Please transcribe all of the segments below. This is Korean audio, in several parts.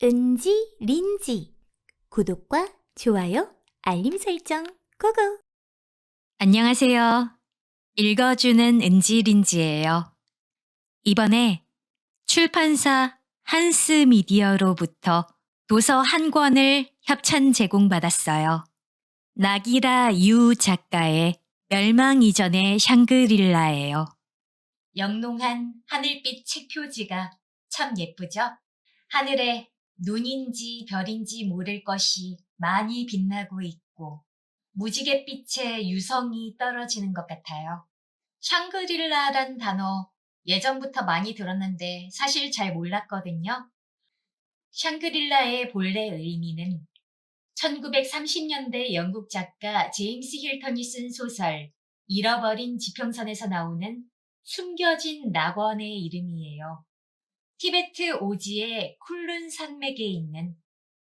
은지, 린지. 구독과 좋아요, 알림 설정, 고고! 안녕하세요. 읽어주는 은지린지예요. 이번에 출판사 한스미디어로부터 도서 한 권을 협찬 제공받았어요. 나기라 유 작가의 멸망 이전의 샹그릴라예요. 영롱한 하늘빛 책 표지가 참 예쁘죠? 하늘에 눈인지 별인지 모를 것이 많이 빛나고 있고 무지갯빛의 유성이 떨어지는 것 같아요. 샹그릴라란 단어 예전부터 많이 들었는데 사실 잘 몰랐거든요. 샹그릴라의 본래 의미는 1930년대 영국 작가 제임스 힐턴이 쓴 소설 잃어버린 지평선에서 나오는 숨겨진 낙원의 이름이에요. 티베트 오지의 쿨룬 산맥에 있는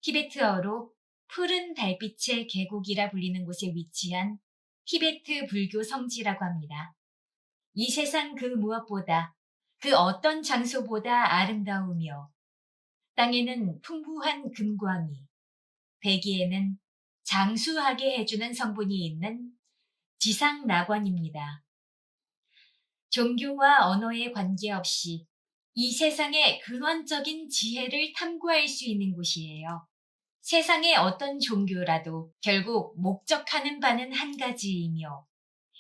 티베트어로 푸른 달빛의 계곡이라 불리는 곳에 위치한 티베트 불교 성지라고 합니다. 이 세상 그 무엇보다 그 어떤 장소보다 아름다우며 땅에는 풍부한 금광이, 대기에는 장수하게 해주는 성분이 있는 지상 낙원입니다. 종교와 언어에 관계없이 이 세상의 근원적인 지혜를 탐구할 수 있는 곳이에요. 세상의 어떤 종교라도 결국 목적하는 바는 한 가지이며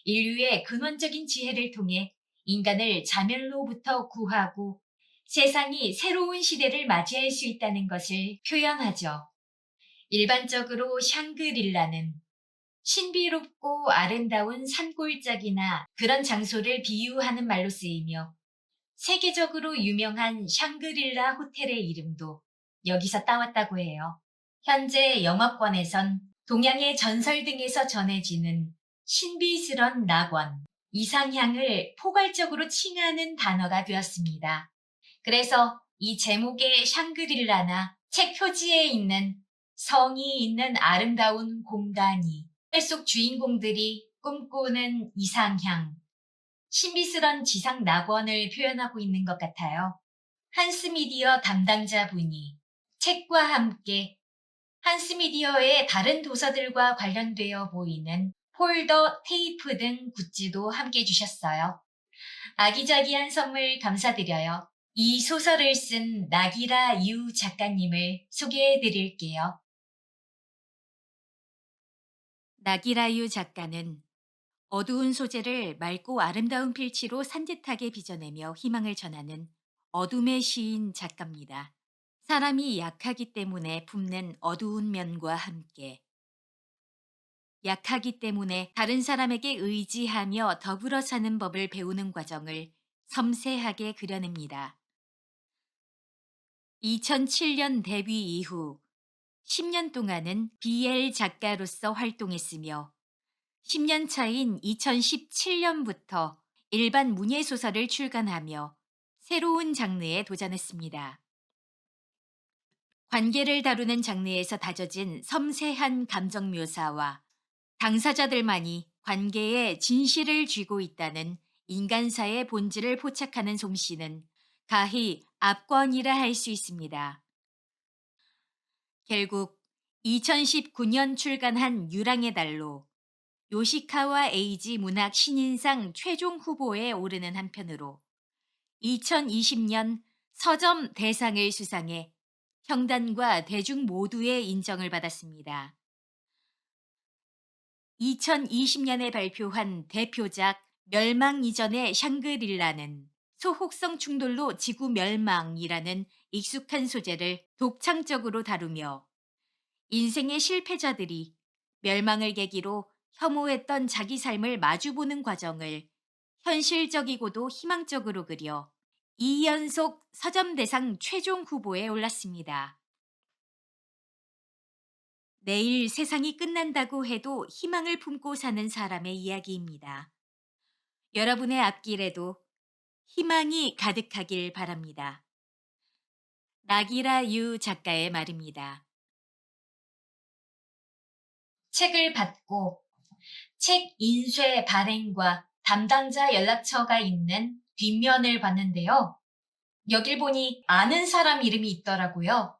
인류의 근원적인 지혜를 통해 인간을 자멸로부터 구하고 세상이 새로운 시대를 맞이할 수 있다는 것을 표현하죠. 일반적으로 샹그릴라는 신비롭고 아름다운 산골짜기나 그런 장소를 비유하는 말로 쓰이며 세계적으로 유명한 샹그릴라 호텔의 이름도 여기서 따왔다고 해요. 현재 영어권에선 동양의 전설 등에서 전해지는 신비스런 낙원, 이상향을 포괄적으로 칭하는 단어가 되었습니다. 그래서 이 제목의 샹그릴라나 책 표지에 있는 성이 있는 아름다운 공간이 속 주인공들이 꿈꾸는 이상향, 신비스런 지상 낙원을 표현하고 있는 것 같아요. 한스미디어 담당자분이 책과 함께 한스미디어의 다른 도서들과 관련되어 보이는 폴더, 테이프 등 굿즈도 함께 주셨어요. 아기자기한 선물 감사드려요. 이 소설을 쓴 나기라 유 작가님을 소개해 드릴게요. 나기라 유 작가는 어두운 소재를 맑고 아름다운 필치로 산뜻하게 빚어내며 희망을 전하는 어둠의 시인 작가입니다. 사람이 약하기 때문에 품는 어두운 면과 함께 약하기 때문에 다른 사람에게 의지하며 더불어 사는 법을 배우는 과정을 섬세하게 그려냅니다. 2007년 데뷔 이후 10년 동안은 BL 작가로서 활동했으며 10년 차인 2017년부터 일반 문예소설을 출간하며 새로운 장르에 도전했습니다. 관계를 다루는 장르에서 다져진 섬세한 감정 묘사와 당사자들만이 관계에 진실을 쥐고 있다는 인간사의 본질을 포착하는 솜씨는 가히 압권이라 할 수 있습니다. 결국 2019년 출간한 유랑의 달로 요시카와 에이지 문학 신인상 최종 후보에 오르는 한편으로 2020년 서점 대상을 수상해 평단과 대중 모두의 인정을 받았습니다. 2020년에 발표한 대표작 멸망 이전의 샹그릴라는 소혹성 충돌로 지구 멸망이라는 익숙한 소재를 독창적으로 다루며 인생의 실패자들이 멸망을 계기로 혐오했던 자기 삶을 마주보는 과정을 현실적이고도 희망적으로 그려 2연속 서점대상 최종 후보에 올랐습니다. 내일 세상이 끝난다고 해도 희망을 품고 사는 사람의 이야기입니다. 여러분의 앞길에도 희망이 가득하길 바랍니다. 나기라 유 작가의 말입니다. 책을 받고 책 인쇄 발행과 담당자 연락처가 있는 뒷면을 봤는데요. 여길 보니 아는 사람 이름이 있더라고요.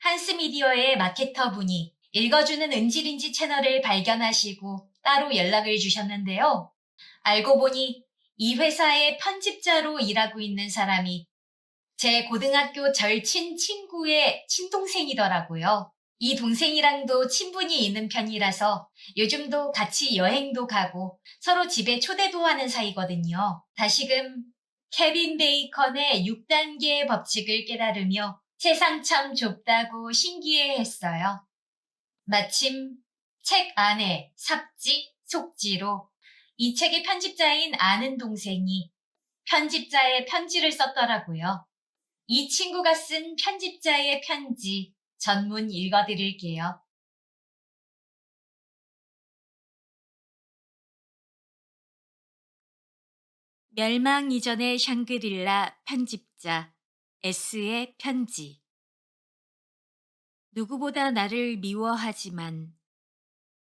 한스미디어의 마케터 분이 읽어주는 은지린지 채널을 발견하시고 따로 연락을 주셨는데요. 알고 보니 이 회사의 편집자로 일하고 있는 사람이 제 고등학교 절친 친구의 친동생이더라고요. 이 동생이랑도 친분이 있는 편이라서 요즘도 같이 여행도 가고 서로 집에 초대도 하는 사이거든요. 다시금 케빈 베이컨의 6단계의 법칙을 깨달으며 세상 참 좁다고 신기해했어요. 마침 책 안에 삽지, 속지로 이 책의 편집자인 아는 동생이 편집자의 편지를 썼더라고요. 이 친구가 쓴 편집자의 편지 전문 읽어드릴게요. 멸망 이전의 샹그릴라 편집자 S의 편지. 누구보다 나를 미워하지만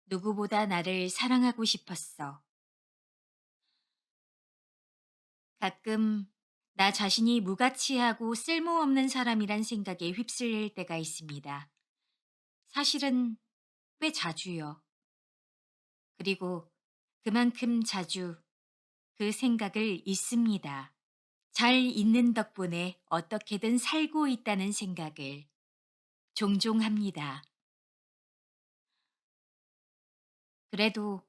누구보다 나를 사랑하고 싶었어. 가끔 나 자신이 무가치하고 쓸모없는 사람이란 생각에 휩쓸릴 때가 있습니다. 사실은 꽤 자주요. 그리고 그만큼 자주 그 생각을 잊습니다. 잘 있는 덕분에 어떻게든 살고 있다는 생각을 종종 합니다. 그래도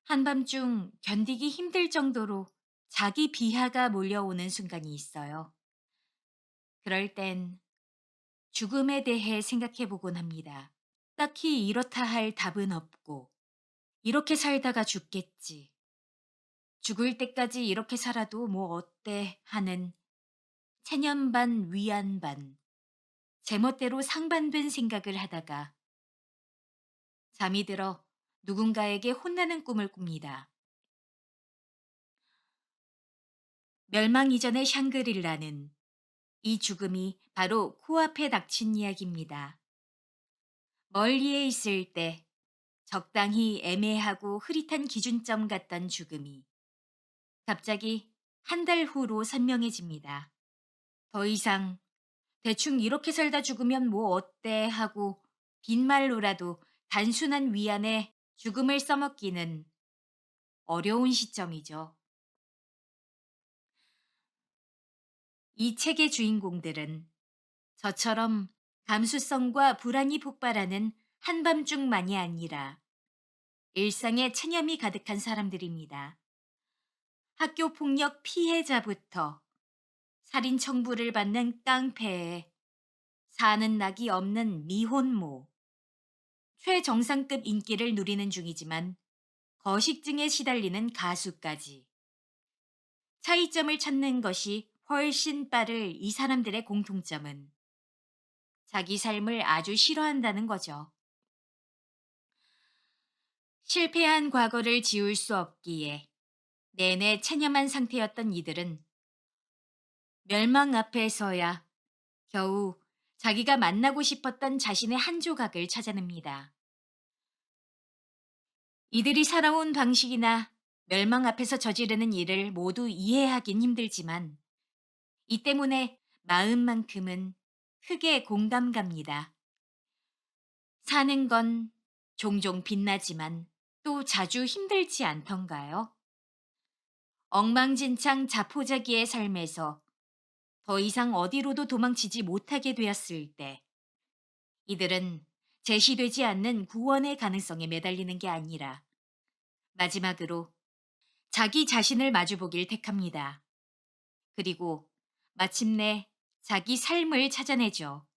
한밤중 견디기 힘들 정도로 자기 비하가 몰려오는 순간이 있어요. 그럴 땐 죽음에 대해 생각해 보곤 합니다. 딱히 이렇다 할 답은 없고, 이렇게 살다가 죽겠지. 죽을 때까지 이렇게 살아도 뭐 어때 하는 체념 반 위안 반, 제멋대로 상반된 생각을 하다가 잠이 들어 누군가에게 혼나는 꿈을 꿉니다. 멸망 이전의 샹그릴라는 이 죽음이 바로 코앞에 닥친 이야기입니다. 멀리에 있을 때 적당히 애매하고 흐릿한 기준점 같던 죽음이 갑자기 한 달 후로 선명해집니다. 더 이상 대충 이렇게 살다 죽으면 뭐 어때 하고 빈말로라도 단순한 위안에 죽음을 써먹기는 어려운 시점이죠. 이 책의 주인공들은 저처럼 감수성과 불안이 폭발하는 한밤중만이 아니라 일상에 체념이 가득한 사람들입니다. 학교 폭력 피해자부터 살인 청부를 받는 깡패에 사는 낙이 없는 미혼모, 최정상급 인기를 누리는 중이지만 거식증에 시달리는 가수까지. 차이점을 찾는 것이 훨씬 빠를 이 사람들의 공통점은 자기 삶을 아주 싫어한다는 거죠. 실패한 과거를 지울 수 없기에 내내 체념한 상태였던 이들은 멸망 앞에서야 겨우 자기가 만나고 싶었던 자신의 한 조각을 찾아냅니다. 이들이 살아온 방식이나 멸망 앞에서 저지르는 일을 모두 이해하긴 힘들지만 이 때문에 마음만큼은 크게 공감 갑니다. 사는 건 종종 빛나지만 또 자주 힘들지 않던가요? 엉망진창 자포자기의 삶에서 더 이상 어디로도 도망치지 못하게 되었을 때 이들은 제시되지 않는 구원의 가능성에 매달리는 게 아니라 마지막으로 자기 자신을 마주보길 택합니다. 그리고 마침내 자기 삶을 찾아내죠.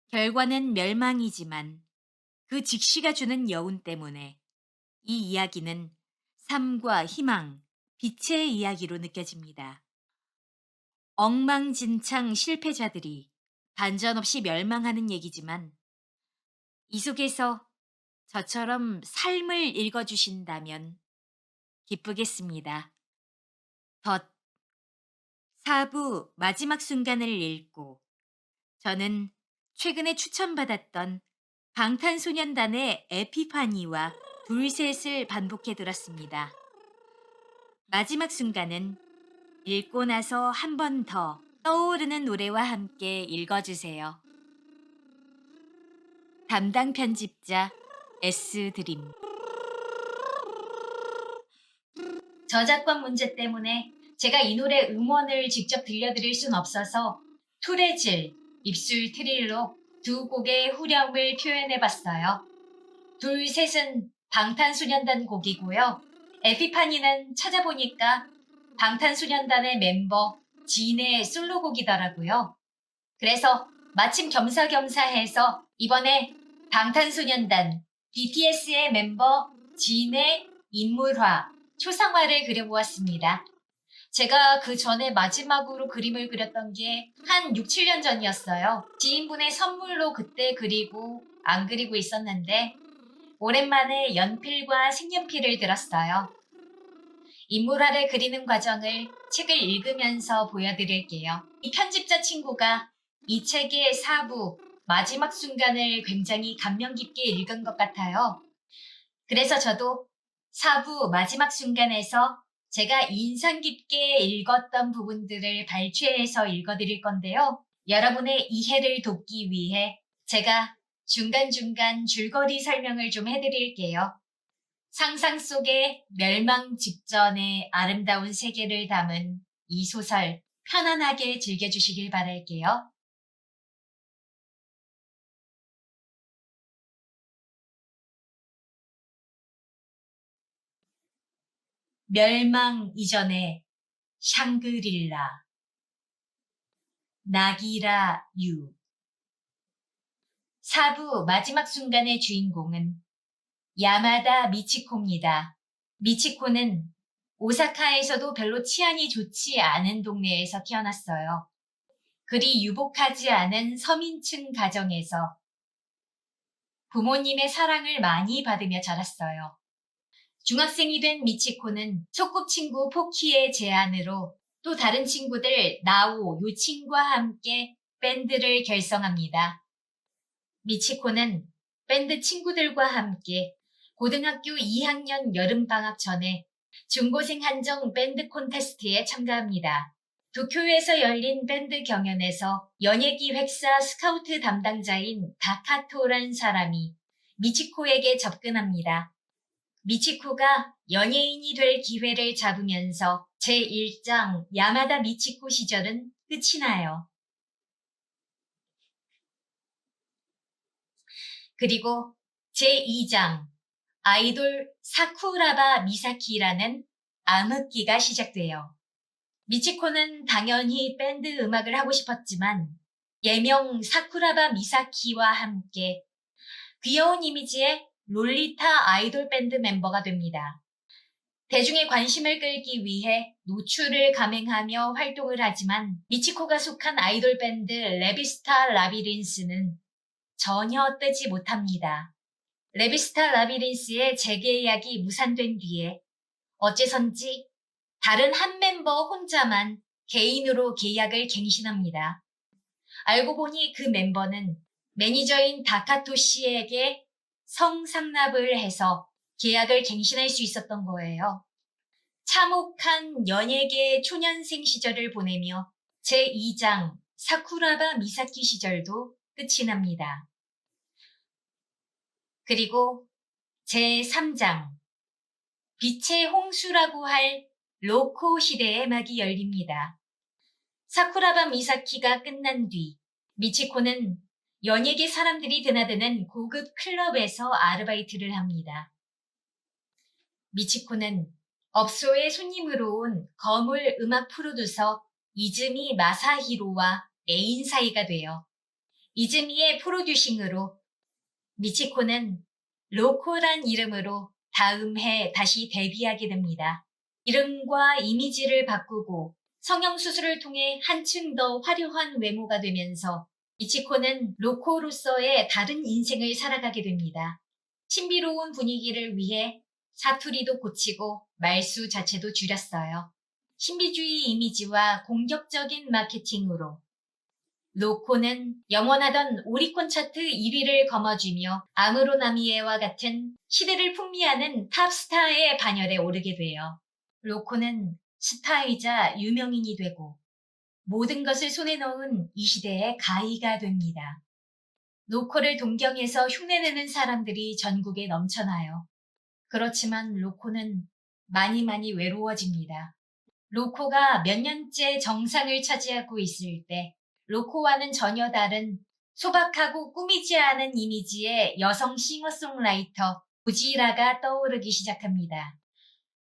결과는 멸망이지만 그 직시가 주는 여운 때문에 이 이야기는 삶과 희망, 빛의 이야기로 느껴집니다. 엉망진창 실패자들이 반전 없이 멸망하는 얘기지만 이 속에서 저처럼 삶을 읽어주신다면 기쁘겠습니다. 덧 4부 마지막 순간을 읽고 저는 최근에 추천받았던 방탄소년단의 에피파니와 둘셋을 반복해 들었습니다. 마지막 순간은 읽고 나서 한 번 더 떠오르는 노래와 함께 읽어주세요. 담당 편집자 S 드림. 저작권 문제 때문에 제가 이 노래 음원을 직접 들려드릴 순 없어서 투레질, 입술 트릴로 두 곡의 후렴을 표현해봤어요. 둘, 셋은 방탄소년단 곡이고요. 에피파니는 찾아보니까 방탄소년단의 멤버 진의 솔로곡이더라고요. 그래서 마침 겸사겸사해서 이번에 방탄소년단 BTS의 멤버 진의 인물화, 초상화를 그려보았습니다. 제가 그 전에 마지막으로 그림을 그렸던 게 한 6, 7년 전이었어요. 지인분의 선물로 그때 그리고 안 그리고 있었는데 오랜만에 연필과 색연필을 들었어요. 인물화를 그리는 과정을 책을 읽으면서 보여드릴게요. 이 편집자 친구가 이 책의 4부 마지막 순간을 굉장히 감명 깊게 읽은 것 같아요. 그래서 저도 4부 마지막 순간에서 제가 인상 깊게 읽었던 부분들을 발췌해서 읽어드릴 건데요. 여러분의 이해를 돕기 위해 제가 중간중간 줄거리 설명을 좀 해드릴게요. 상상 속의 멸망 직전의 아름다운 세계를 담은 이 소설 편안하게 즐겨주시길 바랄게요. 멸망 이전의 샹그릴라. 나기라 유. 4부 마지막 순간의 주인공은 야마다 미치코입니다. 미치코는 오사카에서도 별로 치안이 좋지 않은 동네에서 태어났어요. 그리 유복하지 않은 서민층 가정에서 부모님의 사랑을 많이 받으며 자랐어요. 중학생이 된 미치코는 소꿉친구 포키의 제안으로 또 다른 친구들 나오, 요친과 함께 밴드를 결성합니다. 미치코는 밴드 친구들과 함께 고등학교 2학년 여름방학 전에 중고생 한정 밴드 콘테스트에 참가합니다. 도쿄에서 열린 밴드 경연에서 연예기획사 스카우트 담당자인 다카토란 사람이 미치코에게 접근합니다. 미치코가 연예인이 될 기회를 잡으면서 제1장 야마다 미치코 시절은 끝이 나요. 그리고 제2장 아이돌 사쿠라바 미사키라는 암흑기가 시작돼요. 미치코는 당연히 밴드 음악을 하고 싶었지만 예명 사쿠라바 미사키와 함께 귀여운 이미지의 롤리타 아이돌 밴드 멤버가 됩니다. 대중의 관심을 끌기 위해 노출을 감행하며 활동을 하지만 미치코가 속한 아이돌 밴드 레비스타 라비린스는 전혀 뜨지 못합니다. 레비스타 라비린스의 재계약이 무산된 뒤에 어째선지 다른 한 멤버 혼자만 개인으로 계약을 갱신합니다. 알고 보니 그 멤버는 매니저인 다카토 씨에게 성상납을 해서 계약을 갱신할 수 있었던 거예요. 참혹한 연예계 초년생 시절을 보내며 제2장 사쿠라바 미사키 시절도 끝이 납니다. 그리고 제3장 빛의 홍수라고 할 로코 시대의 막이 열립니다. 사쿠라바 미사키가 끝난 뒤 미치코는 연예계 사람들이 드나드는 고급 클럽에서 아르바이트를 합니다. 미치코는 업소에 손님으로 온 거물 음악 프로듀서 이즈미 마사히로와 애인 사이가 되어 이즈미의 프로듀싱으로 미치코는 로코란 이름으로 다음 해 다시 데뷔하게 됩니다. 이름과 이미지를 바꾸고 성형수술을 통해 한층 더 화려한 외모가 되면서 미치코는 로코로서의 다른 인생을 살아가게 됩니다. 신비로운 분위기를 위해 사투리도 고치고 말수 자체도 줄였어요. 신비주의 이미지와 공격적인 마케팅으로 로코는 영원하던 오리콘 차트 1위를 거머쥐며 아무로나미에와 같은 시대를 풍미하는 탑스타의 반열에 오르게 돼요. 로코는 스타이자 유명인이 되고 모든 것을 손에 넣은 이 시대의 가이가 됩니다. 로코를 동경해서 흉내내는 사람들이 전국에 넘쳐나요. 그렇지만 로코는 많이 외로워집니다. 로코가 몇 년째 정상을 차지하고 있을 때 로코와는 전혀 다른 소박하고 꾸미지 않은 이미지의 여성 싱어송라이터 고지라가 떠오르기 시작합니다.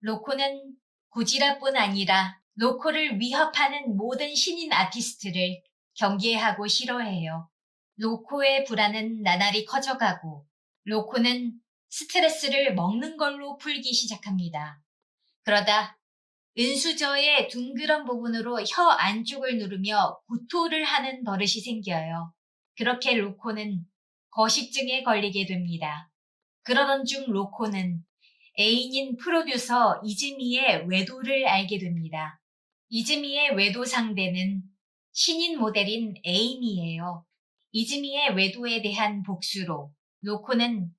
로코는 고지라뿐 아니라 로코를 위협하는 모든 신인 아티스트를 경계하고 싫어해요. 로코의 불안은 나날이 커져가고 로코는 스트레스를 먹는 걸로 풀기 시작합니다. 그러다 은수저의 둥그런 부분으로 혀 안쪽을 누르며 구토를 하는 버릇이 생겨요. 그렇게 로코는 거식증에 걸리게 됩니다. 그러던 중 로코는 애인인 프로듀서 이즈미의 외도를 알게 됩니다. 이즈미의 외도 상대는 신인 모델인 에이미예요. 이즈미의 외도에 대한 복수로 로코는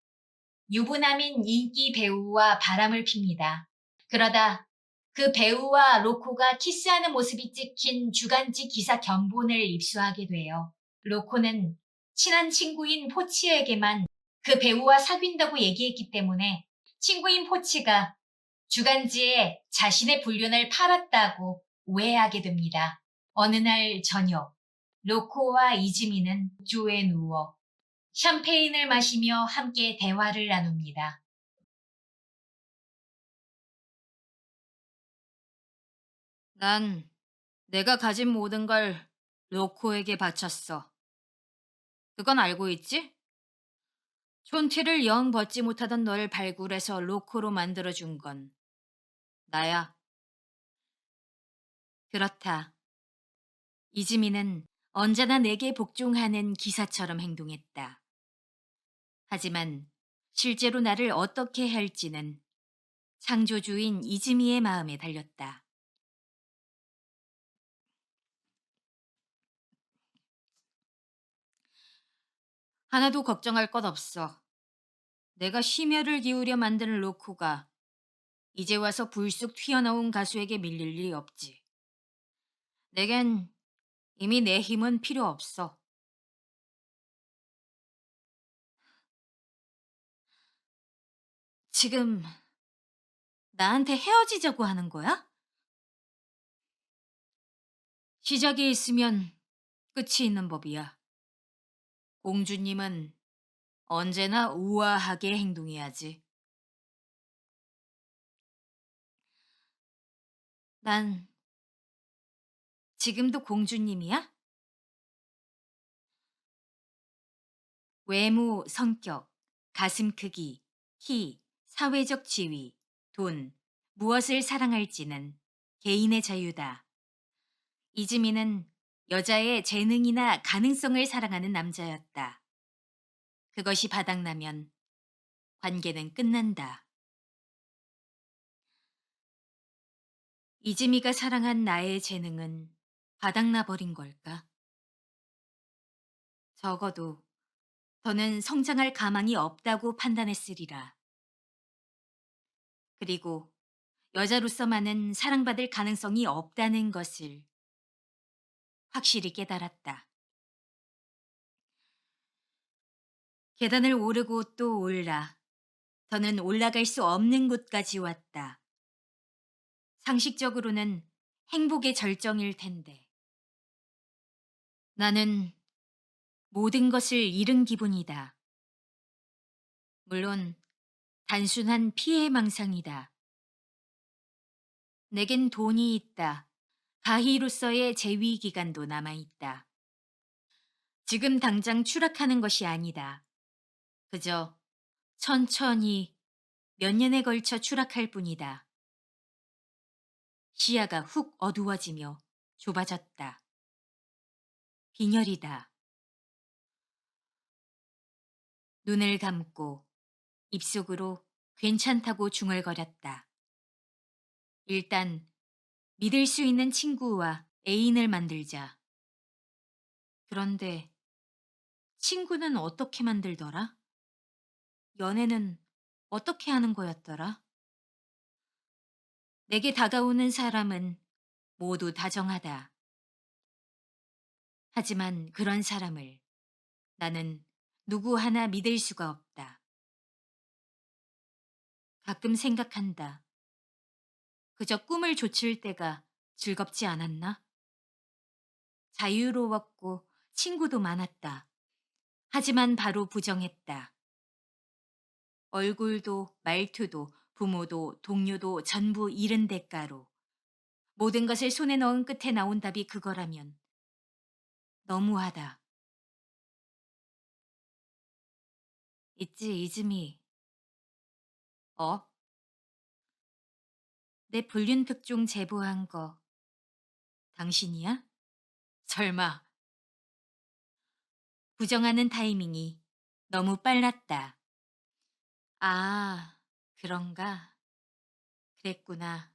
유부남인 인기 배우와 바람을 핍니다. 그러다 그 배우와 로코가 키스하는 모습이 찍힌 주간지 기사 견본을 입수하게 돼요. 로코는 친한 친구인 포치에게만 그 배우와 사귄다고 얘기했기 때문에 친구인 포치가 주간지에 자신의 불륜을 팔았다고 오해하게 됩니다. 어느 날 저녁, 로코와 이즈미는 조에 누워 샴페인을 마시며 함께 대화를 나눕니다. 난 내가 가진 모든 걸 로코에게 바쳤어. 그건 알고 있지? 촌티를 영 벗지 못하던 널 발굴해서 로코로 만들어준 건 나야. 그렇다. 이즈미는 언제나 내게 복종하는 기사처럼 행동했다. 하지만 실제로 나를 어떻게 할지는 창조주인 이즈미의 마음에 달렸다. 하나도 걱정할 것 없어. 내가 심혈을 기울여 만든 로코가 이제 와서 불쑥 튀어나온 가수에게 밀릴 일이 없지. 내겐 이미 내 힘은 필요 없어. 지금 나한테 헤어지자고 하는 거야? 시작이 있으면 끝이 있는 법이야. 공주님은 언제나 우아하게 행동해야지. 난 지금도 공주님이야? 외모, 성격, 가슴 크기, 키, 사회적 지위, 돈, 무엇을 사랑할지는 개인의 자유다. 이즈미는 여자의 재능이나 가능성을 사랑하는 남자였다. 그것이 바닥나면 관계는 끝난다. 이즈미가 사랑한 나의 재능은 바닥나 버린 걸까? 적어도 더는 성장할 가망이 없다고 판단했으리라. 그리고 여자로서만은 사랑받을 가능성이 없다는 것을 확실히 깨달았다. 계단을 오르고 또 올라 더는 올라갈 수 없는 곳까지 왔다. 상식적으로는 행복의 절정일 텐데. 나는 모든 것을 잃은 기분이다. 물론 단순한 피해망상이다. 내겐 돈이 있다. 가희로서의 재위 기간도 남아있다. 지금 당장 추락하는 것이 아니다. 그저 천천히 몇 년에 걸쳐 추락할 뿐이다. 시야가 훅 어두워지며 좁아졌다. 빈혈이다. 눈을 감고 입속으로 괜찮다고 중얼거렸다. 일단 믿을 수 있는 친구와 애인을 만들자. 그런데 친구는 어떻게 만들더라? 연애는 어떻게 하는 거였더라? 내게 다가오는 사람은 모두 다정하다. 하지만 그런 사람을 나는 누구 하나 믿을 수가 없다. 가끔 생각한다. 그저 꿈을 좇을 때가 즐겁지 않았나? 자유로웠고 친구도 많았다. 하지만 바로 부정했다. 얼굴도 말투도 부모도 동료도 전부 잃은 대가로 모든 것을 손에 넣은 끝에 나온 답이 그거라면 너무하다. 있지, 이즈미. 어? 내 불륜 특종 제보한 거 당신이야? 설마. 부정하는 타이밍이 너무 빨랐다. 아, 그런가? 그랬구나.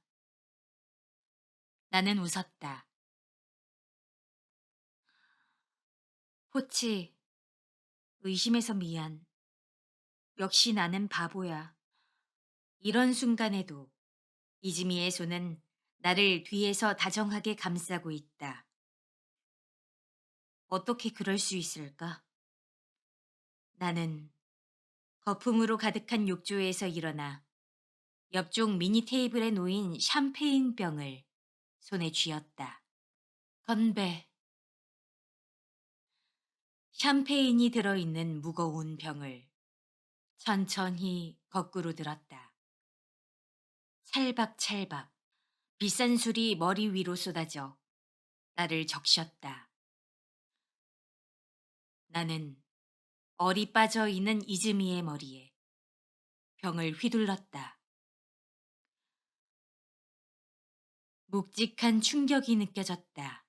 나는 웃었다. 호치, 의심해서 미안. 역시 나는 바보야. 이런 순간에도 이즈미의 손은 나를 뒤에서 다정하게 감싸고 있다. 어떻게 그럴 수 있을까? 나는 거품으로 가득한 욕조에서 일어나 옆쪽 미니 테이블에 놓인 샴페인 병을 손에 쥐었다. 건배. 샴페인이 들어있는 무거운 병을 천천히 거꾸로 들었다. 찰박찰박 비싼 술이 머리 위로 쏟아져 나를 적셨다. 나는 얼이 빠져 있는 이즈미의 머리에 병을 휘둘렀다. 묵직한 충격이 느껴졌다.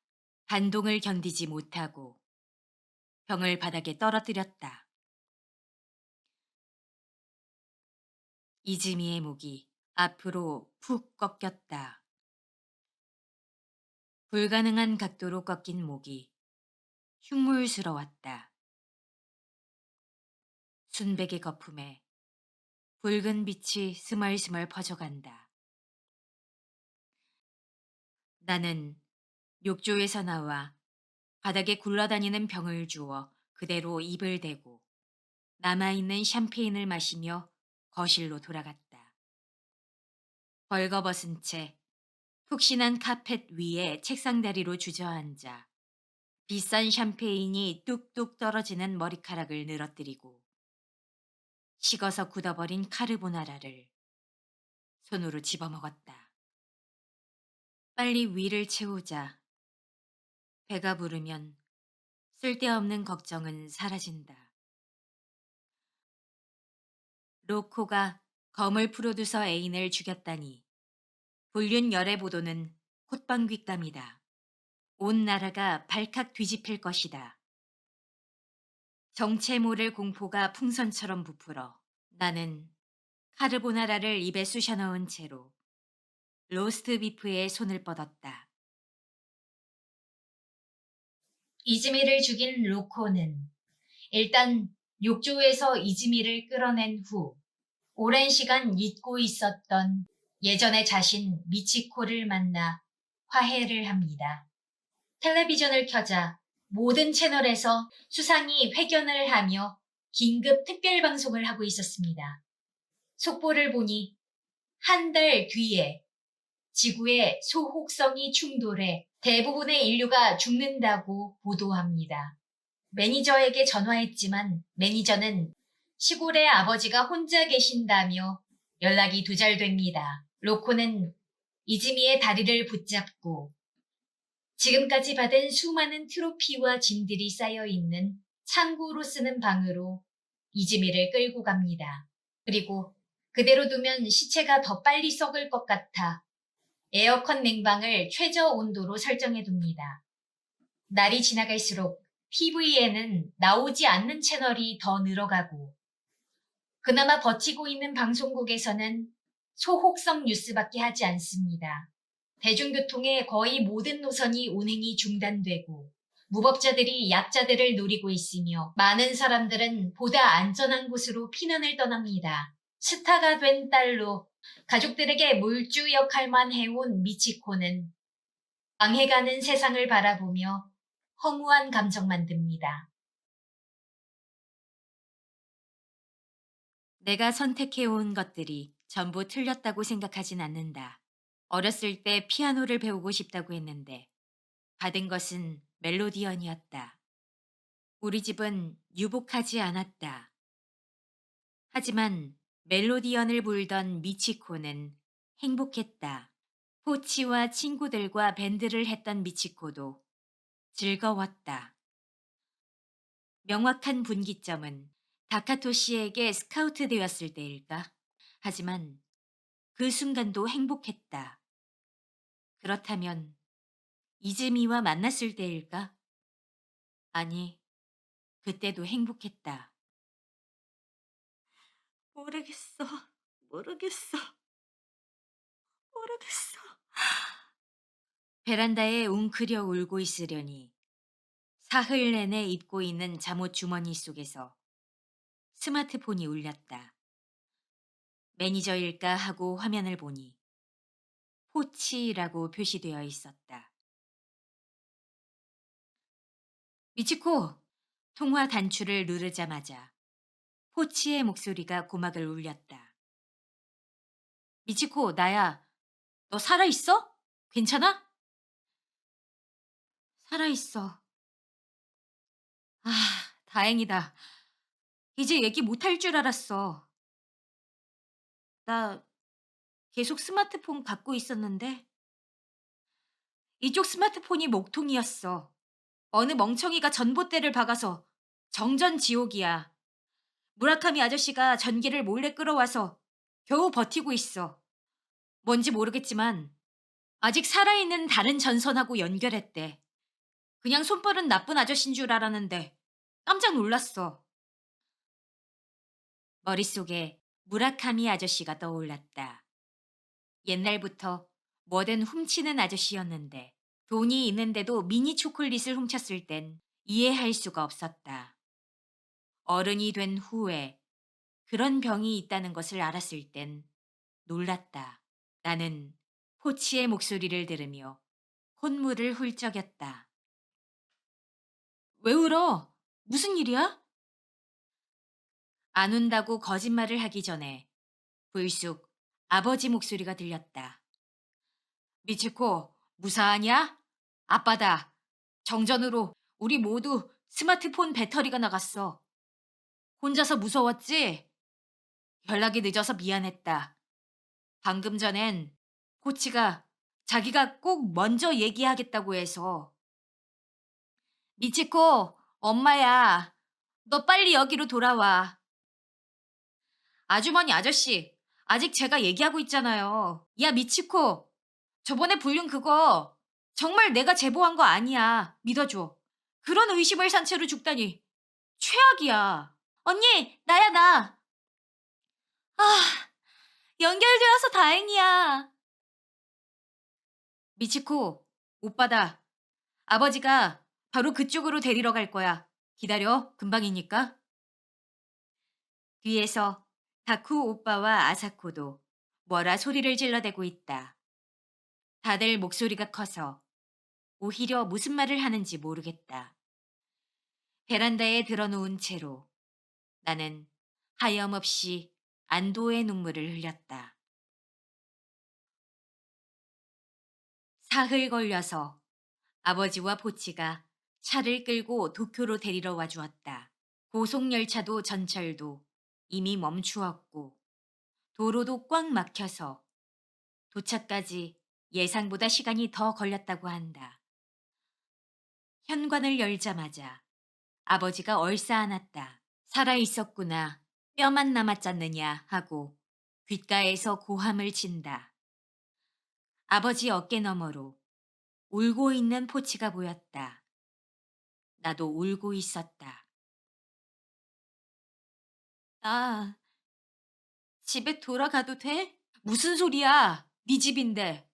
반동을 견디지 못하고 병을 바닥에 떨어뜨렸다. 이즈미의 목이 앞으로 푹 꺾였다. 불가능한 각도로 꺾인 목이 흉물스러웠다. 순백의 거품에 붉은 빛이 스멀스멀 퍼져간다. 나는 욕조에서 나와 바닥에 굴러다니는 병을 주워 그대로 입을 대고 남아있는 샴페인을 마시며 거실로 돌아갔다. 벌거벗은 채 푹신한 카펫 위에 책상 다리로 주저앉아 비싼 샴페인이 뚝뚝 떨어지는 머리카락을 늘어뜨리고 식어서 굳어버린 카르보나라를 손으로 집어먹었다. 빨리 위를 채우자. 배가 부르면 쓸데없는 걱정은 사라진다. 로코가 검을 프로듀서 애인을 죽였다니 불륜 열애 보도는 콧방귀감이다. 온 나라가 발칵 뒤집힐 것이다. 정체 모를 공포가 풍선처럼 부풀어 나는 카르보나라를 입에 쑤셔 넣은 채로 로스트 비프에 손을 뻗었다. 이즈미를 죽인 로코는 일단 욕조에서 이즈미를 끌어낸 후 오랜 시간 잊고 있었던 예전의 자신 미치코를 만나 화해를 합니다. 텔레비전을 켜자 모든 채널에서 수상이 회견을 하며 긴급 특별방송을 하고 있었습니다. 속보를 보니 한 달 뒤에 지구의 소혹성이 충돌해 대부분의 인류가 죽는다고 보도합니다. 매니저에게 전화했지만 매니저는 시골의 아버지가 혼자 계신다며 연락이 두절됩니다. 로코는 이즈미의 다리를 붙잡고 지금까지 받은 수많은 트로피와 짐들이 쌓여있는 창고로 쓰는 방으로 이즈미를 끌고 갑니다. 그리고 그대로 두면 시체가 더 빨리 썩을 것 같아 에어컨 냉방을 최저 온도로 설정해둡니다. 날이 지나갈수록 TV에는 나오지 않는 채널이 더 늘어가고 그나마 버티고 있는 방송국에서는 소혹성 뉴스밖에 하지 않습니다. 대중교통의 거의 모든 노선이 운행이 중단되고 무법자들이 약자들을 노리고 있으며 많은 사람들은 보다 안전한 곳으로 피난을 떠납니다. 스타가 된 딸로 가족들에게 물주 역할만 해온 미치코는 망해가는 세상을 바라보며 허무한 감정만 듭니다. 내가 선택해온 것들이 전부 틀렸다고 생각하진 않는다. 어렸을 때 피아노를 배우고 싶다고 했는데 받은 것은 멜로디언이었다. 우리 집은 유복하지 않았다. 하지만 멜로디언을 불던 미치코는 행복했다. 포치와 친구들과 밴드를 했던 미치코도 즐거웠다. 명확한 분기점은 다카토시에게 스카우트 되었을 때일까? 하지만 그 순간도 행복했다. 그렇다면 이즈미와 만났을 때일까? 아니, 그때도 행복했다. 모르겠어. 모르겠어. 모르겠어. 베란다에 웅크려 울고 있으려니 사흘 내내 입고 있는 잠옷 주머니 속에서 스마트폰이 울렸다. 매니저일까 하고 화면을 보니 포치라고 표시되어 있었다. 미치코! 통화 단추를 누르자마자 포치의 목소리가 고막을 울렸다. 미치코, 나야. 너 살아있어? 괜찮아? 살아있어. 아, 다행이다. 이제 얘기 못할 줄 알았어. 나 계속 스마트폰 갖고 있었는데 이쪽 스마트폰이 목통이었어. 어느 멍청이가 전봇대를 박아서 정전 지옥이야. 무라카미 아저씨가 전기를 몰래 끌어와서 겨우 버티고 있어. 뭔지 모르겠지만 아직 살아있는 다른 전선하고 연결했대. 그냥 손버릇 나쁜 아저씨인 줄 알았는데 깜짝 놀랐어. 머릿속에 무라카미 아저씨가 떠올랐다. 옛날부터 뭐든 훔치는 아저씨였는데 돈이 있는데도 미니 초콜릿을 훔쳤을 땐 이해할 수가 없었다. 어른이 된 후에 그런 병이 있다는 것을 알았을 땐 놀랐다. 나는 포치의 목소리를 들으며 콧물을 훌쩍였다. 왜 울어? 무슨 일이야? 안 운다고 거짓말을 하기 전에 불쑥 아버지 목소리가 들렸다. 미치코, 무사하냐? 아빠다. 정전으로 우리 모두 스마트폰 배터리가 나갔어. 혼자서 무서웠지? 연락이 늦어서 미안했다. 방금 전엔 코치가 자기가 꼭 먼저 얘기하겠다고 해서. 미치코, 엄마야. 너 빨리 여기로 돌아와. 아주머니 아저씨, 아직 제가 얘기하고 있잖아요. 야, 미치코. 저번에 불륜 그거 정말 내가 제보한 거 아니야. 믿어줘. 그런 의심을 산 채로 죽다니. 최악이야. 언니, 나야, 나. 아, 연결되어서 다행이야. 미치코, 오빠다. 아버지가 바로 그쪽으로 데리러 갈 거야. 기다려. 금방이니까. 뒤에서 다쿠 오빠와 아사코도 뭐라 소리를 질러대고 있다. 다들 목소리가 커서 오히려 무슨 말을 하는지 모르겠다. 베란다에 들어놓은 채로 나는 하염없이 안도의 눈물을 흘렸다. 사흘 걸려서 아버지와 포치가 차를 끌고 도쿄로 데리러 와 주었다. 고속열차도 전철도 이미 멈추었고 도로도 꽉 막혀서 도착까지 예상보다 시간이 더 걸렸다고 한다. 현관을 열자마자 아버지가 얼싸안았다. 살아 있었구나. 뼈만 남았잖느냐 하고 귓가에서 고함을 친다. 아버지 어깨 너머로 울고 있는 포치가 보였다. 나도 울고 있었다. 나 집에 돌아가도 돼? 무슨 소리야? 네 집인데.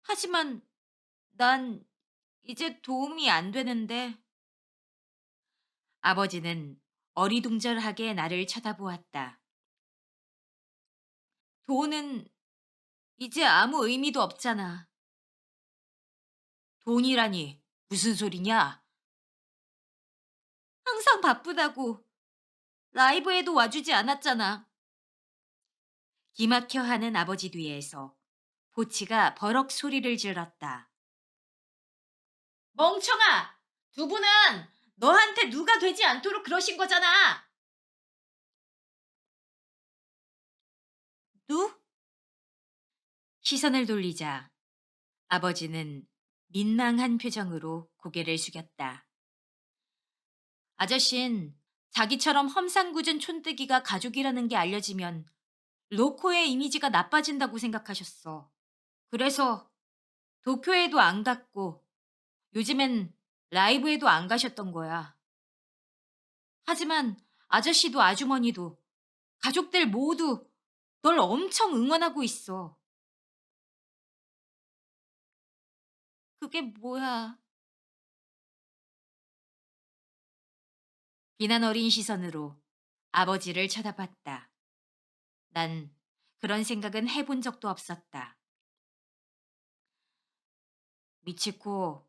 하지만 난 이제 도움이 안 되는데. 아버지는 어리둥절하게 나를 쳐다보았다. 돈은 이제 아무 의미도 없잖아. 돈이라니 무슨 소리냐? 항상 바쁘다고 라이브에도 와주지 않았잖아. 기막혀 하는 아버지 뒤에서 보치가 버럭 소리를 질렀다. 멍청아! 두 분은 너한테 누가 되지 않도록 그러신 거잖아! 누? 시선을 돌리자 아버지는 민망한 표정으로 고개를 숙였다. 아저씨는 자기처럼 험상궂은 촌뜨기가 가족이라는 게 알려지면 로코의 이미지가 나빠진다고 생각하셨어. 그래서 도쿄에도 안 갔고 요즘엔 라이브에도 안 가셨던 거야. 하지만 아저씨도 아주머니도 가족들 모두 널 엄청 응원하고 있어. 그게 뭐야? 비난 어린 시선으로 아버지를 쳐다봤다. 난 그런 생각은 해본 적도 없었다. 미치코,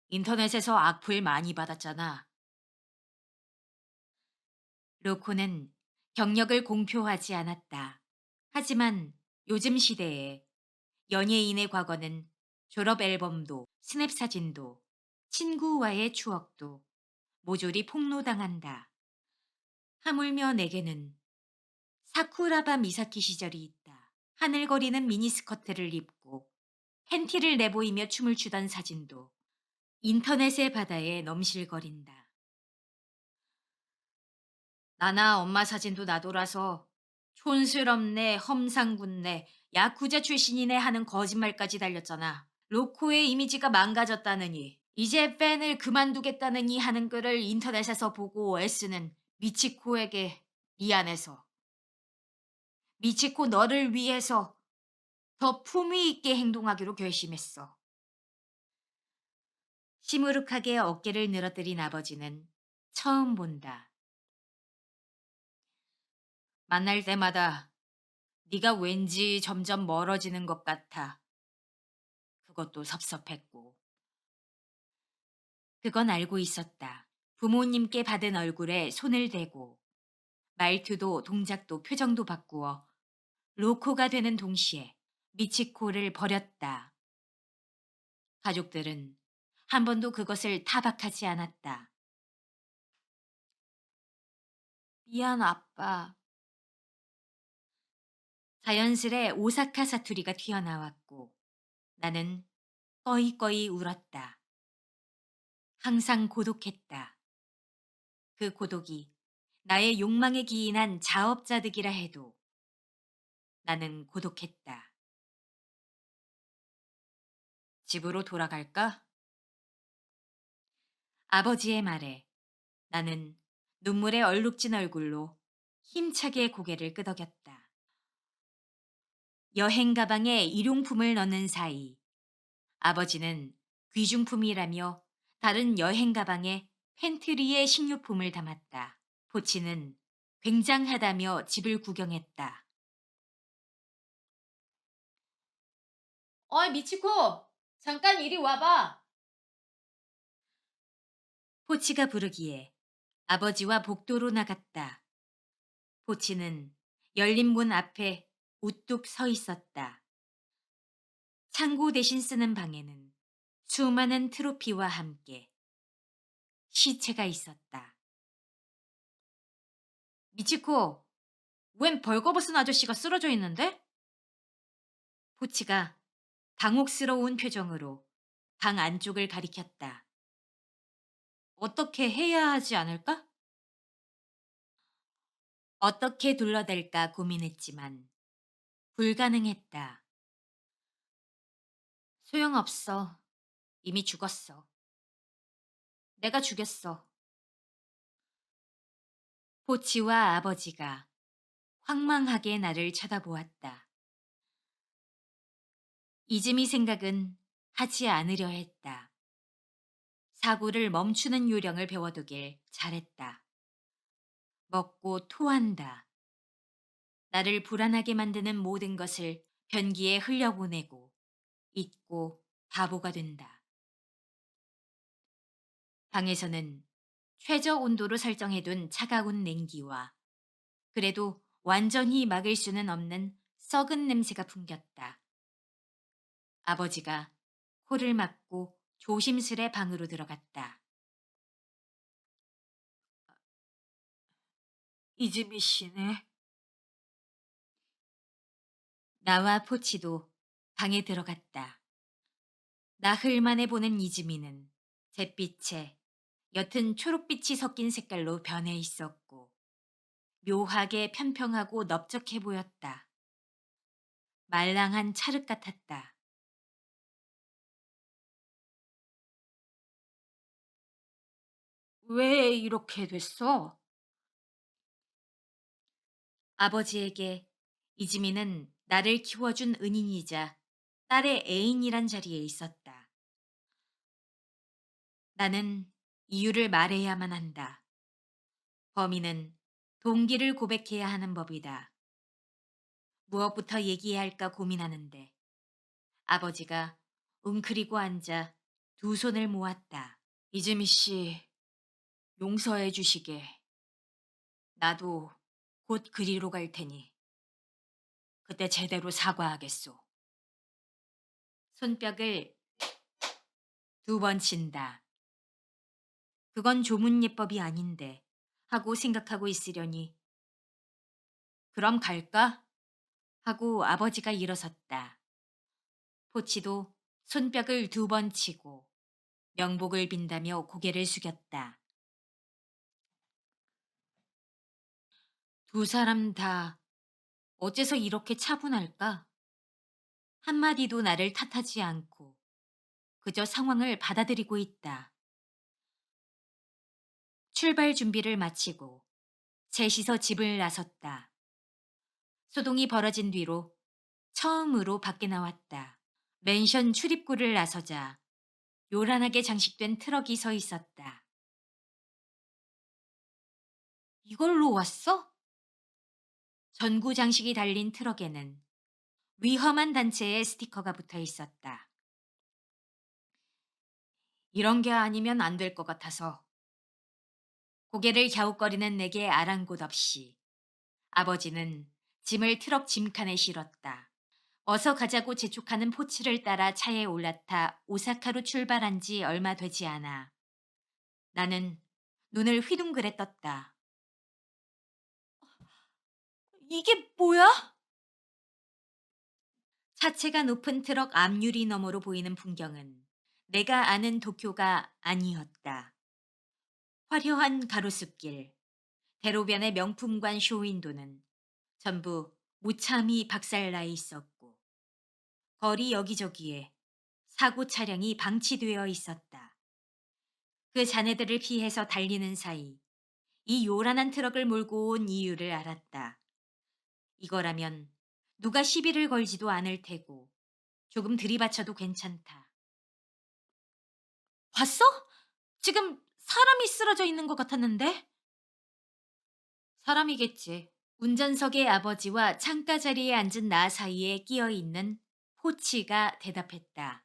인터넷에서 악플 많이 받았잖아. 로코는 경력을 공표하지 않았다. 하지만 요즘 시대에 연예인의 과거는 졸업 앨범도 스냅 사진도 친구와의 추억도 모조리 폭로당한다. 하물며 내게는 사쿠라바 미사키 시절이 있다. 하늘거리는 미니스커트를 입고 팬티를 내보이며 춤을 추던 사진도 인터넷의 바다에 넘실거린다. 나나 엄마 사진도 나돌아서 촌스럽네, 험상궂네, 야쿠자 출신이네 하는 거짓말까지 달렸잖아. 로코의 이미지가 망가졌다느니, 이제 팬을 그만두겠다느니 하는 글을 인터넷에서 보고 애쓰는 미치코에게 미안해서. 미치코 너를 위해서 더 품위 있게 행동하기로 결심했어. 시무룩하게 어깨를 늘어뜨린 아버지는 처음 본다. 만날 때마다 네가 왠지 점점 멀어지는 것 같아. 그것도 섭섭했고. 그건 알고 있었다. 부모님께 받은 얼굴에 손을 대고 말투도 동작도 표정도 바꾸어 로코가 되는 동시에 미치코를 버렸다. 가족들은 한 번도 그것을 타박하지 않았다. 미안, 아빠. 자연스레 오사카 사투리가 튀어나왔고 나는 꺼이꺼이 울었다. 항상 고독했다. 그 고독이 나의 욕망에 기인한 자업자득이라 해도 나는 고독했다. 집으로 돌아갈까? 아버지의 말에 나는 눈물에 얼룩진 얼굴로 힘차게 고개를 끄덕였다. 여행 가방에 일용품을 넣는 사이 아버지는 귀중품이라며 다른 여행 가방에 팬트리에 식료품을 담았다. 포치는 굉장하다며 집을 구경했다. 어이, 미치코! 잠깐 이리 와봐! 포치가 부르기에 아버지와 복도로 나갔다. 포치는 열린 문 앞에 우뚝 서 있었다. 창고 대신 쓰는 방에는 수많은 트로피와 함께 시체가 있었다. 미치코, 웬 벌거벗은 아저씨가 쓰러져 있는데? 포치가 당혹스러운 표정으로 방 안쪽을 가리켰다. 어떻게 해야 하지 않을까? 어떻게 둘러댈까 고민했지만 불가능했다. 소용없어. 이미 죽었어. 내가 죽였어. 포치와 아버지가 황망하게 나를 쳐다보았다. 이즈미 생각은 하지 않으려 했다. 사고를 멈추는 요령을 배워두길 잘했다. 먹고 토한다. 나를 불안하게 만드는 모든 것을 변기에 흘려보내고 잊고 바보가 된다. 방에서는 최저 온도로 설정해둔 차가운 냉기와 그래도 완전히 막을 수는 없는 썩은 냄새가 풍겼다. 아버지가 코를 막고 조심스레 방으로 들어갔다. 이즈미 씨네. 나와 포치도 방에 들어갔다. 나흘 만에 보는 이즈미는 잿빛에 옅은 초록빛이 섞인 색깔로 변해 있었고 묘하게 편평하고 넓적해 보였다. 말랑한 찰흙 같았다. 왜 이렇게 됐어? 아버지에게 이즈미는 나를 키워준 은인이자 딸의 애인이란 자리에 있었다. 나는 이유를 말해야만 한다. 범인은 동기를 고백해야 하는 법이다. 무엇부터 얘기해야 할까 고민하는데 아버지가 웅크리고 앉아 두 손을 모았다. 이즈미 씨, 용서해 주시게. 나도 곧 그리로 갈 테니 그때 제대로 사과하겠소. 손뼉을 두 번 친다. 그건 조문예법이 아닌데 하고 생각하고 있으려니 그럼 갈까? 하고 아버지가 일어섰다. 포치도 손뼉을 두 번 치고 명복을 빈다며 고개를 숙였다. 두 사람 다 어째서 이렇게 차분할까? 한마디도 나를 탓하지 않고 그저 상황을 받아들이고 있다. 출발 준비를 마치고 셋이서 집을 나섰다. 소동이 벌어진 뒤로 처음으로 밖에 나왔다. 맨션 출입구를 나서자 요란하게 장식된 트럭이 서 있었다. 이걸로 왔어? 전구 장식이 달린 트럭에는 위험한 단체의 스티커가 붙어 있었다. 이런 게 아니면 안 될 것 같아서. 고개를 갸웃거리는 내게 아랑곳 없이 아버지는 짐을 트럭 짐칸에 실었다. 어서 가자고 재촉하는 포치를 따라 차에 올라타 오사카로 출발한 지 얼마 되지 않아. 나는 눈을 휘둥그레 떴다. 이게 뭐야? 차체가 높은 트럭 앞유리 너머로 보이는 풍경은 내가 아는 도쿄가 아니었다. 화려한 가로수길, 대로변의 명품관 쇼윈도는 전부 무참히 박살나 있었고 거리 여기저기에 사고 차량이 방치되어 있었다. 그 자네들을 피해서 달리는 사이 이 요란한 트럭을 몰고 온 이유를 알았다. 이거라면 누가 시비를 걸지도 않을 테고 조금 들이받쳐도 괜찮다. 봤어? 지금 사람이 쓰러져 있는 것 같았는데? 사람이겠지. 운전석의 아버지와 창가 자리에 앉은 나 사이에 끼어 있는 포치가 대답했다.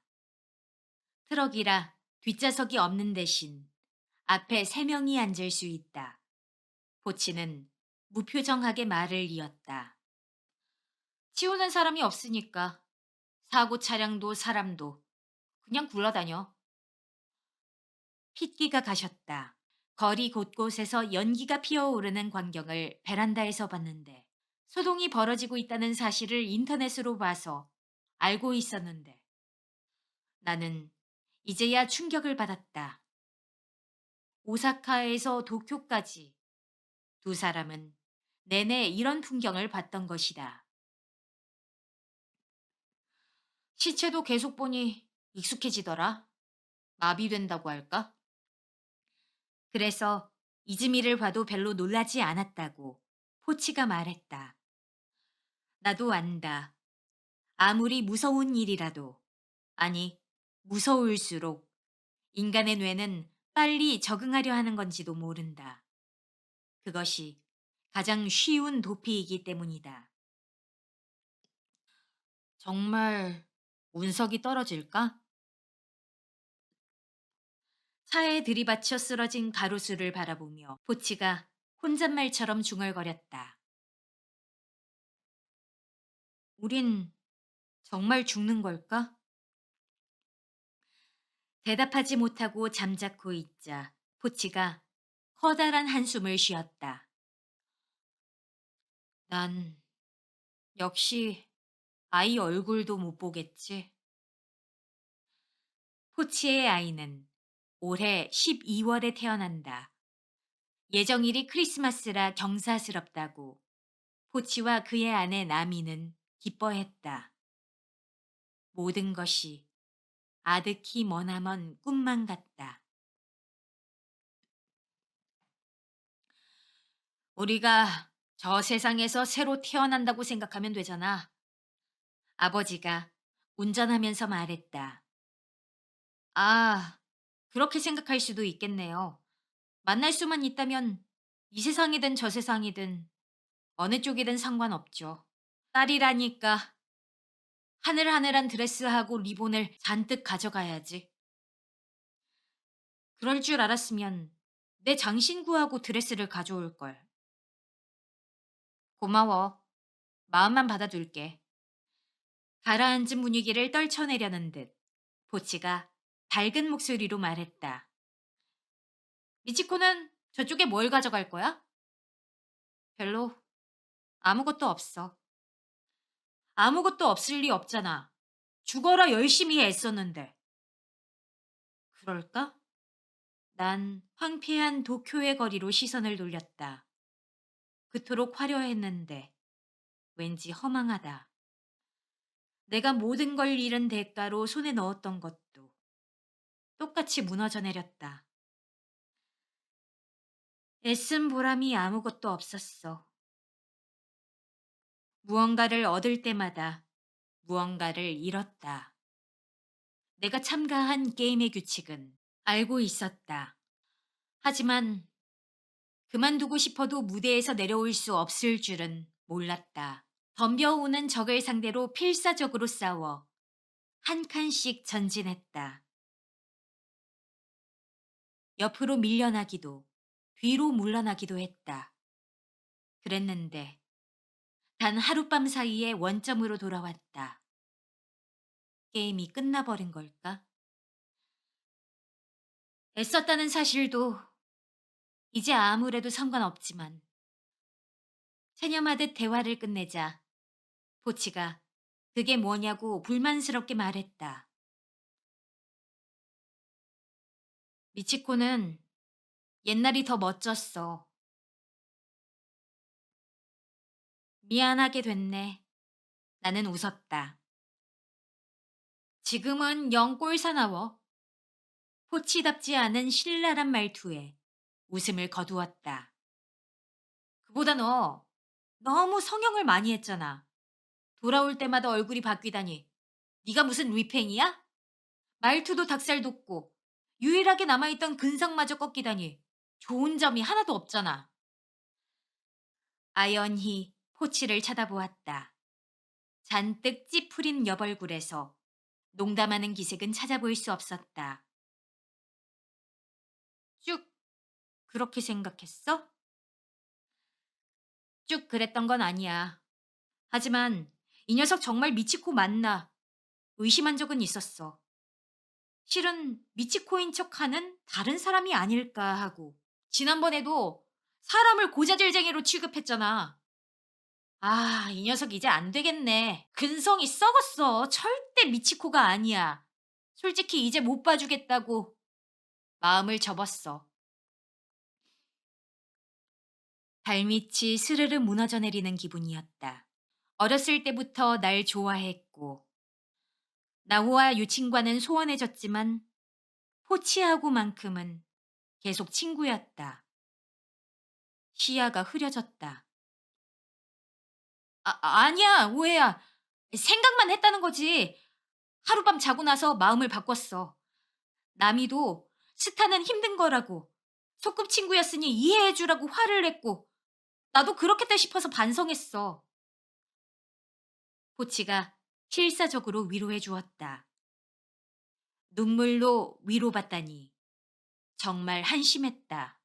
트럭이라 뒷좌석이 없는 대신 앞에 세 명이 앉을 수 있다. 포치는 무표정하게 말을 이었다. 치우는 사람이 없으니까 사고 차량도 사람도 그냥 굴러다녀. 핏기가 가셨다. 거리 곳곳에서 연기가 피어오르는 광경을 베란다에서 봤는데 소동이 벌어지고 있다는 사실을 인터넷으로 봐서 알고 있었는데 나는 이제야 충격을 받았다. 오사카에서 도쿄까지 두 사람은 내내 이런 풍경을 봤던 것이다. 시체도 계속 보니 익숙해지더라. 마비된다고 할까? 그래서 이즈미를 봐도 별로 놀라지 않았다고 포치가 말했다. 나도 안다. 아무리 무서운 일이라도, 아니, 무서울수록 인간의 뇌는 빨리 적응하려 하는 건지도 모른다. 그것이 가장 쉬운 도피이기 때문이다. 정말 운석이 떨어질까? 차에 들이받쳐 쓰러진 가로수를 바라보며 포치가 혼잣말처럼 중얼거렸다. 우린 정말 죽는 걸까? 대답하지 못하고 잠자코 있자 포치가 커다란 한숨을 쉬었다. 난 역시 아이 얼굴도 못 보겠지. 포치의 아이는 올해 12월에 태어난다. 예정일이 크리스마스라 경사스럽다고 포치와 그의 아내 나미는 기뻐했다. 모든 것이 아득히 머나먼 꿈만 같다. 우리가 저 세상에서 새로 태어난다고 생각하면 되잖아. 아버지가 운전하면서 말했다. 아, 그렇게 생각할 수도 있겠네요. 만날 수만 있다면 이 세상이든 저 세상이든 어느 쪽이든 상관없죠. 딸이라니까 하늘하늘한 드레스하고 리본을 잔뜩 가져가야지. 그럴 줄 알았으면 내 장신구하고 드레스를 가져올 걸. 고마워. 마음만 받아둘게. 가라앉은 분위기를 떨쳐내려는 듯 보치가 밝은 목소리로 말했다. 미치코는 저쪽에 뭘 가져갈 거야? 별로 아무것도 없어. 아무것도 없을 리 없잖아. 죽어라 열심히 애썼는데. 그럴까? 난 황폐한 도쿄의 거리로 시선을 돌렸다. 그토록 화려했는데 왠지 허망하다. 내가 모든 걸 잃은 대가로 손에 넣었던 것도 똑같이 무너져 내렸다. 애쓴 보람이 아무것도 없었어. 무언가를 얻을 때마다 무언가를 잃었다. 내가 참가한 게임의 규칙은 알고 있었다. 하지만 그만두고 싶어도 무대에서 내려올 수 없을 줄은 몰랐다. 덤벼오는 적을 상대로 필사적으로 싸워 한 칸씩 전진했다. 옆으로 밀려나기도, 뒤로 물러나기도 했다. 그랬는데 단 하룻밤 사이에 원점으로 돌아왔다. 게임이 끝나버린 걸까? 애썼다는 사실도 이제 아무래도 상관없지만 체념하듯 대화를 끝내자 포치가 그게 뭐냐고 불만스럽게 말했다. 미치코는 옛날이 더 멋졌어. 미안하게 됐네. 나는 웃었다. 지금은 영 꼴사나워. 포치답지 않은 신랄한 말투에 웃음을 거두었다. 그보다 너 너무 성형을 많이 했잖아. 돌아올 때마다 얼굴이 바뀌다니. 네가 무슨 위팽이야? 말투도 닭살 돋고 유일하게 남아있던 근성마저 꺾이다니. 좋은 점이 하나도 없잖아. 아연히 포치를 쳐다보았다. 잔뜩 찌푸린 여벌굴에서 농담하는 기색은 찾아볼 수 없었다. 쭉 그렇게 생각했어? 쭉 그랬던 건 아니야. 하지만 이 녀석 정말 미치코 맞나 의심한 적은 있었어. 실은 미치코인 척하는 다른 사람이 아닐까 하고. 지난번에도 사람을 고자질쟁이로 취급했잖아. 아, 이 녀석 이제 안 되겠네. 근성이 썩었어. 절대 미치코가 아니야. 솔직히 이제 못 봐주겠다고 마음을 접었어. 발밑이 스르르 무너져 내리는 기분이었다. 어렸을 때부터 날 좋아했고 나호와 유친과는 소원해졌지만 포치하고만큼은 계속 친구였다. 시야가 흐려졌다. 아니야, 오해야. 생각만 했다는 거지. 하룻밤 자고 나서 마음을 바꿨어. 남이도 스타는 힘든 거라고. 소꿉친구였으니 이해해주라고 화를 냈고 나도 그렇겠다 싶어서 반성했어. 포치가 실사적으로 위로해 주었다. 눈물로 위로받다니 정말 한심했다.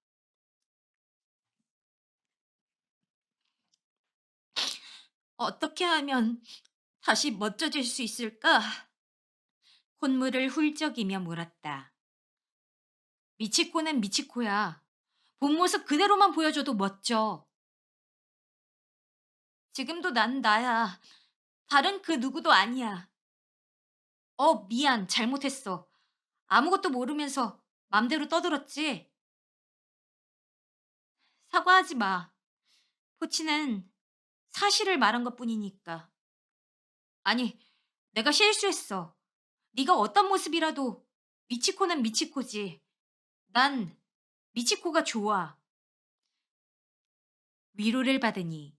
어떻게 하면 다시 멋져질 수 있을까? 콧물을 훌쩍이며 물었다. 미치코는 미치코야. 본 모습 그대로만 보여줘도 멋져. 지금도 난 나야. 다른 그 누구도 아니야. 미안. 잘못했어. 아무것도 모르면서 맘대로 떠들었지? 사과하지 마. 포치는 사실을 말한 것뿐이니까. 아니, 내가 실수했어. 네가 어떤 모습이라도 미치코는 미치코지. 난 미치코가 좋아. 위로를 받으니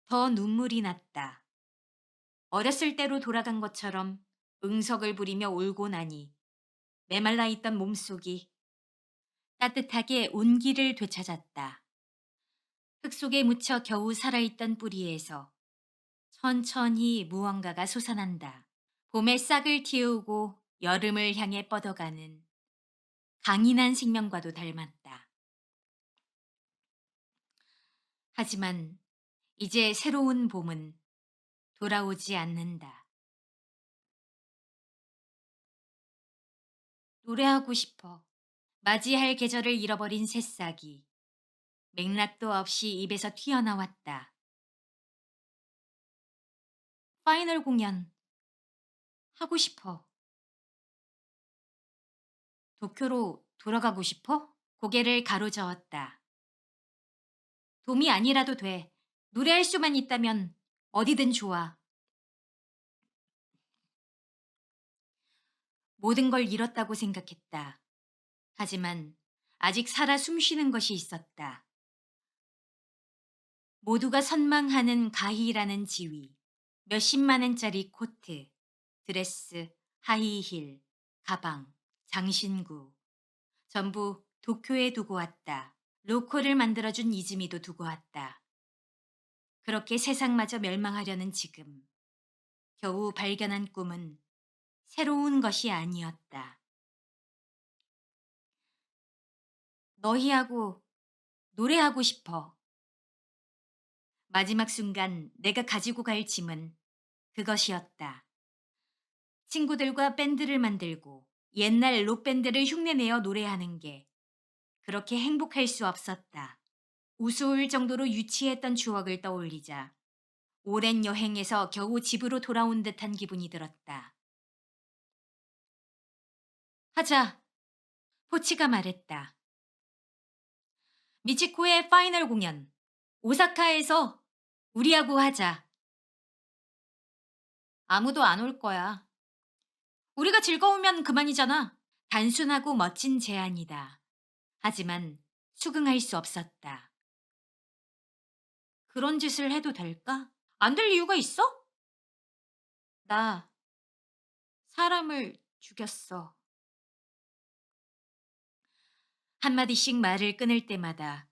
더 눈물이 났다. 어렸을 때로 돌아간 것처럼 응석을 부리며 울고 나니 메말라 있던 몸속이 따뜻하게 온기를 되찾았다. 흙 속에 묻혀 겨우 살아있던 뿌리에서 천천히 무언가가 솟아난다. 봄에 싹을 틔우고 여름을 향해 뻗어가는 강인한 생명과도 닮았다. 하지만 이제 새로운 봄은 돌아오지 않는다. 노래하고 싶어. 맞이할 계절을 잃어버린 새싹이 맥락도 없이 입에서 튀어나왔다. 파이널 공연 하고 싶어. 도쿄로 돌아가고 싶어? 고개를 가로저었다. 돔이 아니라도 돼. 노래할 수만 있다면 어디든 좋아. 모든 걸 잃었다고 생각했다. 하지만 아직 살아 숨쉬는 것이 있었다. 모두가 선망하는 가희라는 지위. 몇십만 원짜리 코트, 드레스, 하이힐, 가방, 장신구. 전부 도쿄에 두고 왔다. 로코를 만들어준 이즈미도 두고 왔다. 그렇게 세상마저 멸망하려는 지금. 겨우 발견한 꿈은 새로운 것이 아니었다. 너희하고 노래하고 싶어. 마지막 순간 내가 가지고 갈 짐은 그것이었다. 친구들과 밴드를 만들고 옛날 록밴드를 흉내내어 노래하는 게 그렇게 행복할 수 없었다. 우스울 정도로 유치했던 추억을 떠올리자 오랜 여행에서 겨우 집으로 돌아온 듯한 기분이 들었다. 하자, 포치가 말했다. 미치코의 파이널 공연, 오사카에서 우리하고 하자. 아무도 안 올 거야. 우리가 즐거우면 그만이잖아. 단순하고 멋진 제안이다. 하지만 수긍할 수 없었다. 그런 짓을 해도 될까? 안 될 이유가 있어? 나 사람을 죽였어. 한마디씩 말을 끊을 때마다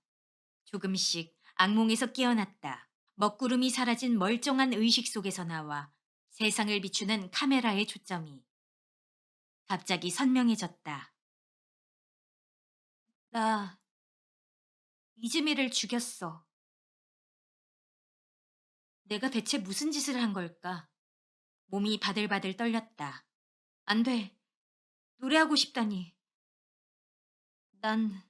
조금씩 악몽에서 깨어났다. 먹구름이 사라진 멀쩡한 의식 속에서 나와 세상을 비추는 카메라의 초점이 갑자기 선명해졌다. 나 이즈미를 죽였어. 내가 대체 무슨 짓을 한 걸까? 몸이 바들바들 떨렸다. 안 돼. 노래하고 싶다니. 난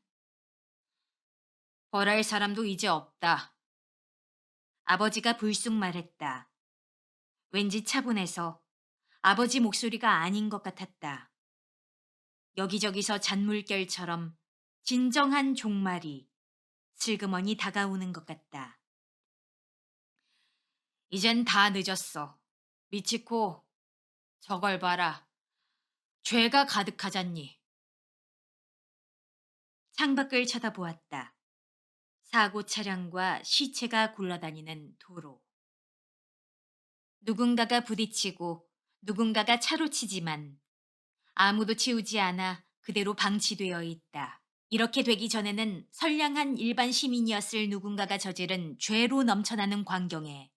벌할 사람도 이제 없다. 아버지가 불쑥 말했다. 왠지 차분해서 아버지 목소리가 아닌 것 같았다. 여기저기서 잔물결처럼 진정한 종말이 슬그머니 다가오는 것 같다. 이젠 다 늦었어. 미치코, 저걸 봐라. 죄가 가득하잖니. 창밖을 쳐다보았다. 사고 차량과 시체가 굴러다니는 도로. 누군가가 부딪히고 누군가가 차로 치지만 아무도 치우지 않아 그대로 방치되어 있다. 이렇게 되기 전에는 선량한 일반 시민이었을 누군가가 저지른 죄로 넘쳐나는 광경에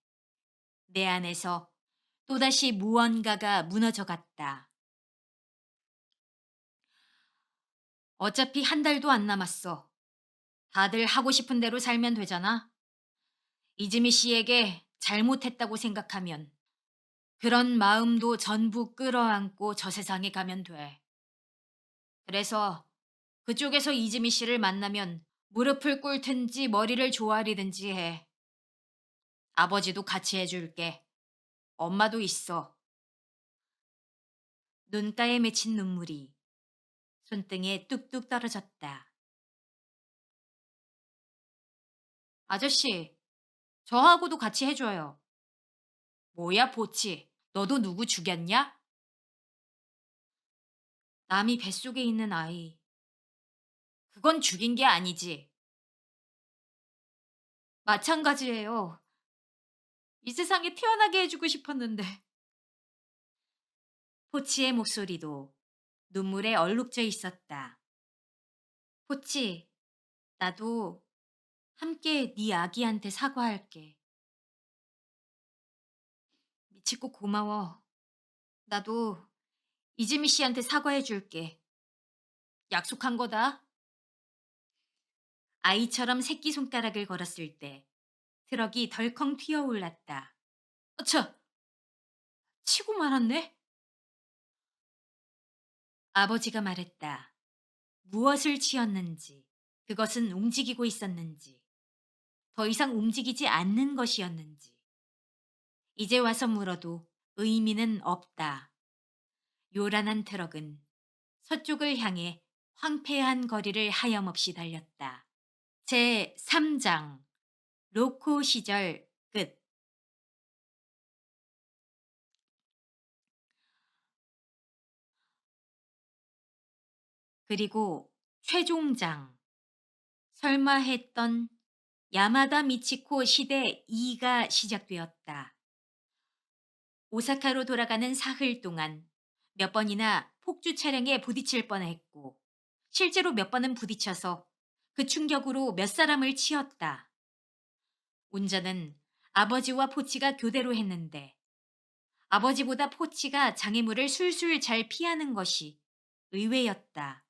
내 안에서 또다시 무언가가 무너져 갔다. 어차피 한 달도 안 남았어. 다들 하고 싶은 대로 살면 되잖아. 이즈미 씨에게 잘못했다고 생각하면 그런 마음도 전부 끌어안고 저 세상에 가면 돼. 그래서 그쪽에서 이지미 씨를 만나면 무릎을 꿇든지 머리를 조아리든지 해. 아버지도 같이 해줄게. 엄마도 있어. 눈가에 맺힌 눈물이 손등에 뚝뚝 떨어졌다. 아저씨, 저하고도 같이 해줘요. 뭐야, 보치. 너도 누구 죽였냐? 남이 뱃속에 있는 아이. 그건 죽인 게 아니지. 마찬가지예요. 이 세상에 태어나게 해주고 싶었는데. 포치의 목소리도 눈물에 얼룩져 있었다. 포치, 나도 함께 네 아기한테 사과할게. 미치고 고마워. 나도 이즈미 씨한테 사과해 줄게. 약속한 거다. 아이처럼 새끼손가락을 걸었을 때 트럭이 덜컹 튀어올랐다. 어차, 치고 말았네? 아버지가 말했다. 무엇을 치었는지, 그것은 움직이고 있었는지, 더 이상 움직이지 않는 것이었는지. 이제 와서 물어도 의미는 없다. 요란한 트럭은 서쪽을 향해 황폐한 거리를 하염없이 달렸다. 제 3장 로코 시절 끝. 그리고 최종장 설마 했던 야마다 미치코 시대 2가 시작되었다. 오사카로 돌아가는 사흘 동안 몇 번이나 폭주 차량에 부딪힐 뻔했고 실제로 몇 번은 부딪혀서 그 충격으로 몇 사람을 치었다. 운전은 아버지와 포치가 교대로 했는데 아버지보다 포치가 장애물을 술술 잘 피하는 것이 의외였다.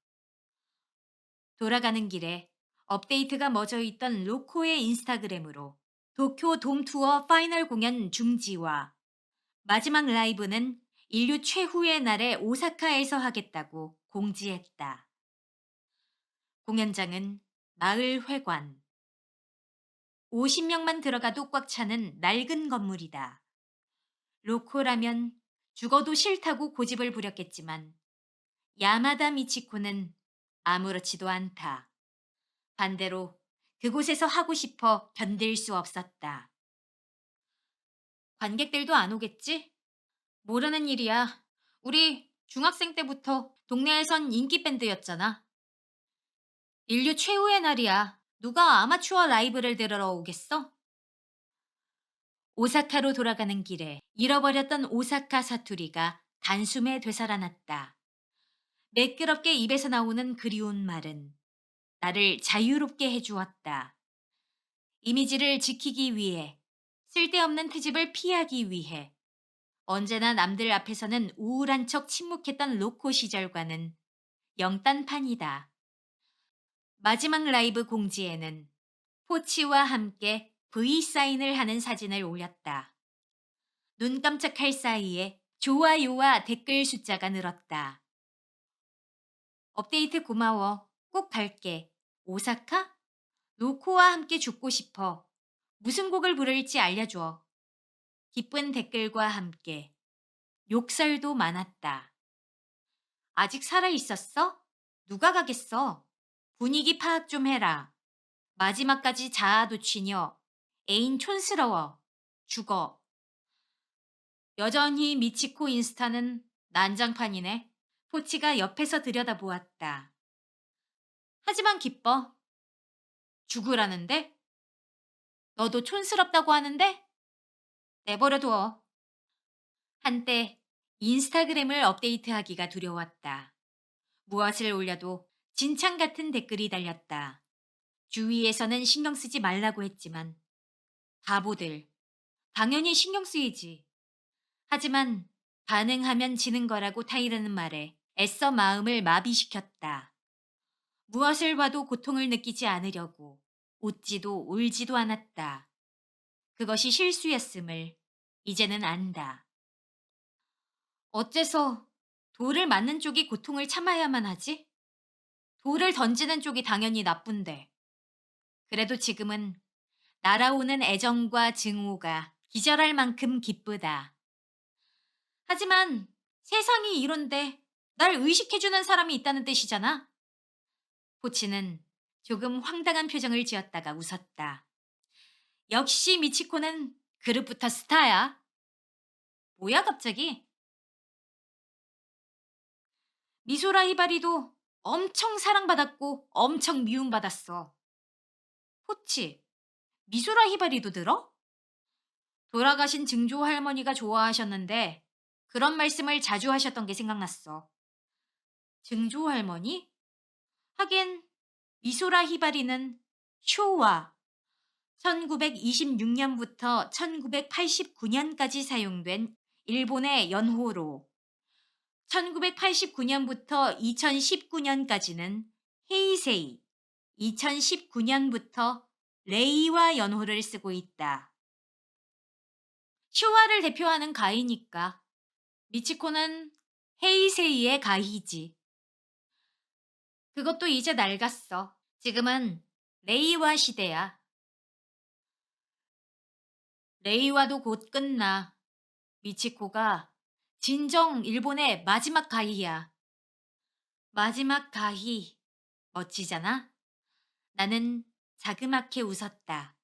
돌아가는 길에 업데이트가 멎어 있던 로코의 인스타그램으로 도쿄 돔 투어 파이널 공연 중지와 마지막 라이브는 인류 최후의 날에 오사카에서 하겠다고 공지했다. 공연장은 마을 회관. 50명만 들어가도 꽉 차는 낡은 건물이다. 로코라면 죽어도 싫다고 고집을 부렸겠지만 야마다 미치코는 아무렇지도 않다. 반대로 그곳에서 하고 싶어 견딜 수 없었다. 관객들도 안 오겠지? 모르는 일이야. 우리 중학생 때부터 동네에선 인기 밴드였잖아. 인류 최후의 날이야. 누가 아마추어 라이브를 들으러 오겠어? 오사카로 돌아가는 길에 잃어버렸던 오사카 사투리가 단숨에 되살아났다. 매끄럽게 입에서 나오는 그리운 말은 나를 자유롭게 해주었다. 이미지를 지키기 위해, 쓸데없는 트집을 피하기 위해, 언제나 남들 앞에서는 우울한 척 침묵했던 로코 시절과는 영딴판이다. 마지막 라이브 공지에는 포치와 함께 V사인을 하는 사진을 올렸다. 눈 깜짝할 사이에 좋아요와 댓글 숫자가 늘었다. 업데이트 고마워. 꼭 갈게. 오사카? 로코와 함께 죽고 싶어. 무슨 곡을 부를지 알려줘. 기쁜 댓글과 함께 욕설도 많았다. 아직 살아 있었어? 누가 가겠어? 분위기 파악 좀 해라. 마지막까지 자아도취녀. 애인 촌스러워. 죽어. 여전히 미치코 인스타는 난장판이네. 포치가 옆에서 들여다보았다. 하지만 기뻐. 죽으라는데? 너도 촌스럽다고 하는데? 내버려둬. 한때 인스타그램을 업데이트하기가 두려웠다. 무엇을 올려도 진창 같은 댓글이 달렸다. 주위에서는 신경 쓰지 말라고 했지만 바보들. 당연히 신경 쓰이지. 하지만 반응하면 지는 거라고 타이르는 말에 애써 마음을 마비시켰다. 무엇을 봐도 고통을 느끼지 않으려고 웃지도 울지도 않았다. 그것이 실수였음을 이제는 안다. 어째서 돌을 맞는 쪽이 고통을 참아야만 하지? 돌을 던지는 쪽이 당연히 나쁜데. 그래도 지금은 날아오는 애정과 증오가 기절할 만큼 기쁘다. 하지만 세상이 이런데 날 의식해주는 사람이 있다는 뜻이잖아. 포치는 조금 황당한 표정을 지었다가 웃었다. 역시 미치코는 그릇부터 스타야. 뭐야 갑자기? 미소라 히바리도 엄청 사랑받았고 엄청 미움받았어. 포치, 미소라 히바리도 들어? 돌아가신 증조 할머니가 좋아하셨는데 그런 말씀을 자주 하셨던 게 생각났어. 증조 할머니? 하긴 미소라 히바리는 쇼와 1926년부터 1989년까지 사용된 일본의 연호로 1989년부터 2019년까지는 헤이세이, 2019년부터 레이와 연호를 쓰고 있다. 쇼와를 대표하는 가이니까 미치코는 헤이세이의 가이지. 그것도 이제 낡았어. 지금은 레이와 시대야. 레이와도 곧 끝나. 미치코가 진정 일본의 마지막 가이야. 마지막 가이. 멋지잖아? 나는 자그맣게 웃었다.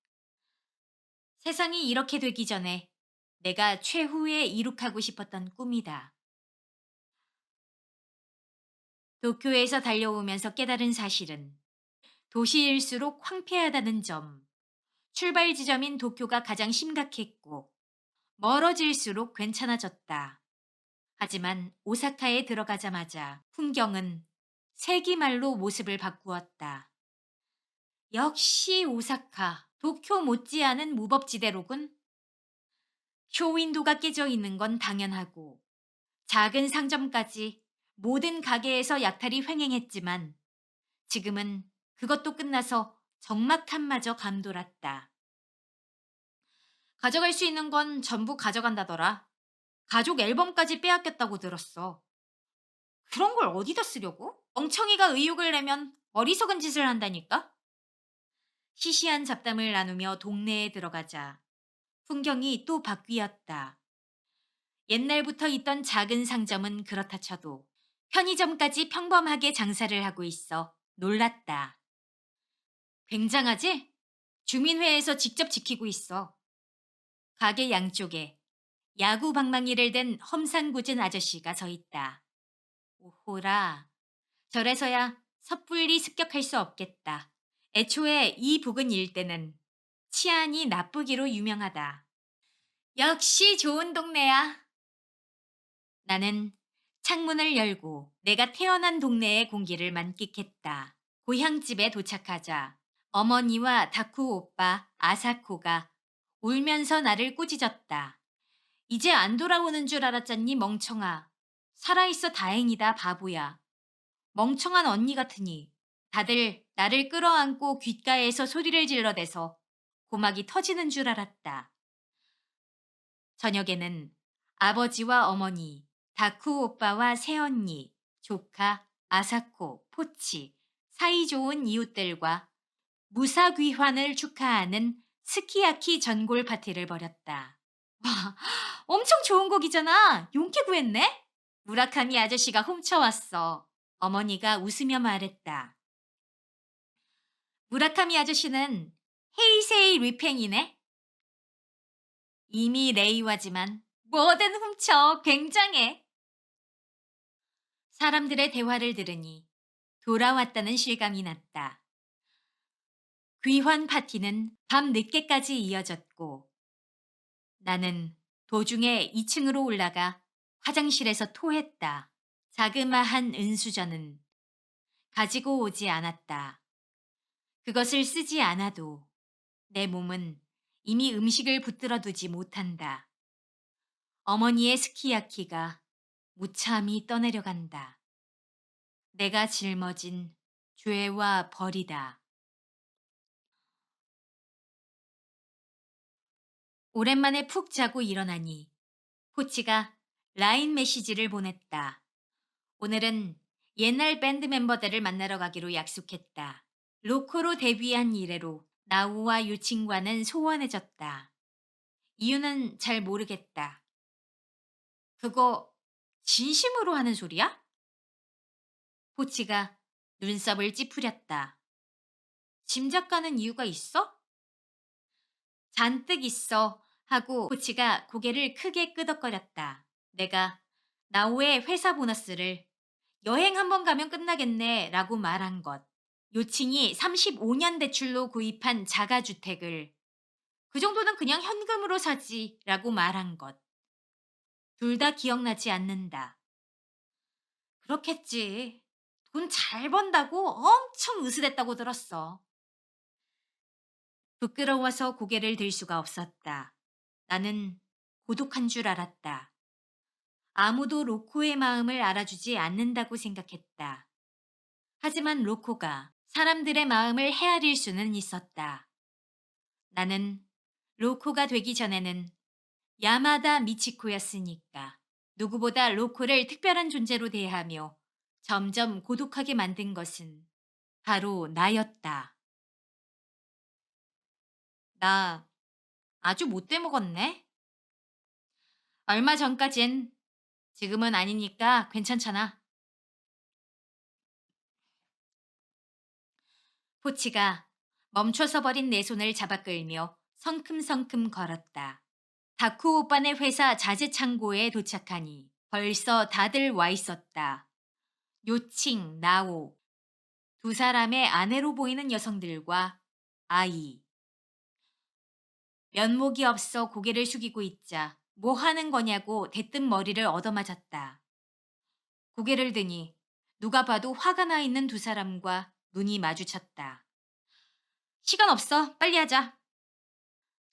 세상이 이렇게 되기 전에 내가 최후에 이룩하고 싶었던 꿈이다. 도쿄에서 달려오면서 깨달은 사실은 도시일수록 황폐하다는 점, 출발 지점인 도쿄가 가장 심각했고 멀어질수록 괜찮아졌다. 하지만 오사카에 들어가자마자 풍경은 세기말로 모습을 바꾸었다. 역시 오사카, 도쿄 못지않은 무법지대로군. 쇼윈도가 깨져 있는 건 당연하고 작은 상점까지 모든 가게에서 약탈이 횡행했지만 지금은 그것도 끝나서 적막함마저 감돌았다. 가져갈 수 있는 건 전부 가져간다더라. 가족 앨범까지 빼앗겼다고 들었어. 그런 걸 어디다 쓰려고? 멍청이가 의욕을 내면 어리석은 짓을 한다니까? 시시한 잡담을 나누며 동네에 들어가자 풍경이 또 바뀌었다. 옛날부터 있던 작은 상점은 그렇다 쳐도 편의점까지 평범하게 장사를 하고 있어 놀랐다. 굉장하지? 주민회에서 직접 지키고 있어. 가게 양쪽에 야구 방망이를 댄 험상궂은 아저씨가 서 있다. 오호라, 저래서야 섣불리 습격할 수 없겠다. 애초에 이 부근 일대는 치안이 나쁘기로 유명하다. 역시 좋은 동네야. 나는 창문을 열고 내가 태어난 동네의 공기를 만끽했다. 고향집에 도착하자 어머니와 다쿠 오빠 아사코가 울면서 나를 꾸짖었다. 이제 안 돌아오는 줄 알았잖니 멍청아. 살아있어 다행이다 바보야. 멍청한 언니 같으니 다들 나를 끌어안고 귓가에서 소리를 질러대서 고막이 터지는 줄 알았다. 저녁에는 아버지와 어머니, 다쿠 오빠와 새언니, 조카, 아사코, 포치, 사이좋은 이웃들과 무사귀환을 축하하는 스키야키 전골 파티를 벌였다. 와, 엄청 좋은 곡이잖아. 용케 구했네? 무라카미 아저씨가 훔쳐왔어. 어머니가 웃으며 말했다. 무라카미 아저씨는 헤이세이 리팽이네. 이미 레이와지만 뭐든 훔쳐 굉장해. 사람들의 대화를 들으니 돌아왔다는 실감이 났다. 귀환 파티는 밤 늦게까지 이어졌고 나는 도중에 2층으로 올라가 화장실에서 토했다. 자그마한 은수저는 가지고 오지 않았다. 그것을 쓰지 않아도 내 몸은 이미 음식을 붙들어 두지 못한다. 어머니의 스키야키가 무참히 떠내려간다. 내가 짊어진 죄와 벌이다. 오랜만에 푹 자고 일어나니 포치가 라인 메시지를 보냈다. 오늘은 옛날 밴드 멤버들을 만나러 가기로 약속했다. 로코로 데뷔한 이래로 나우와 유친과는 소원해졌다. 이유는 잘 모르겠다. 그거 진심으로 하는 소리야? 포치가 눈썹을 찌푸렸다. 짐작가는 이유가 있어? 잔뜩 있어 하고 포치가 고개를 크게 끄덕거렸다. 내가 나우의 회사 보너스를 여행 한번 가면 끝나겠네 라고 말한 것. 요칭이 35년 대출로 구입한 자가주택을 그 정도는 그냥 현금으로 사지 라고 말한 것. 둘 다 기억나지 않는다. 그렇겠지. 돈 잘 번다고 엄청 으스댔다고 들었어. 부끄러워서 고개를 들 수가 없었다. 나는 고독한 줄 알았다. 아무도 로코의 마음을 알아주지 않는다고 생각했다. 하지만 로코가 사람들의 마음을 헤아릴 수는 있었다. 나는 로코가 되기 전에는 야마다 미치코였으니까. 누구보다 로코를 특별한 존재로 대하며 점점 고독하게 만든 것은 바로 나였다. 나 아주 못돼 먹었네. 얼마 전까진 지금은 아니니까 괜찮잖아. 포치가 멈춰서 버린 내 손을 잡아 끌며 성큼성큼 걸었다. 다쿠 오빠네 회사 자재 창고에 도착하니 벌써 다들 와 있었다. 요칭, 나오, 두 사람의 아내로 보이는 여성들과 아이. 면목이 없어 고개를 숙이고 있자 뭐 하는 거냐고 대뜸 머리를 얻어맞았다. 고개를 드니 누가 봐도 화가 나 있는 두 사람과 눈이 마주쳤다. 시간 없어. 빨리 하자.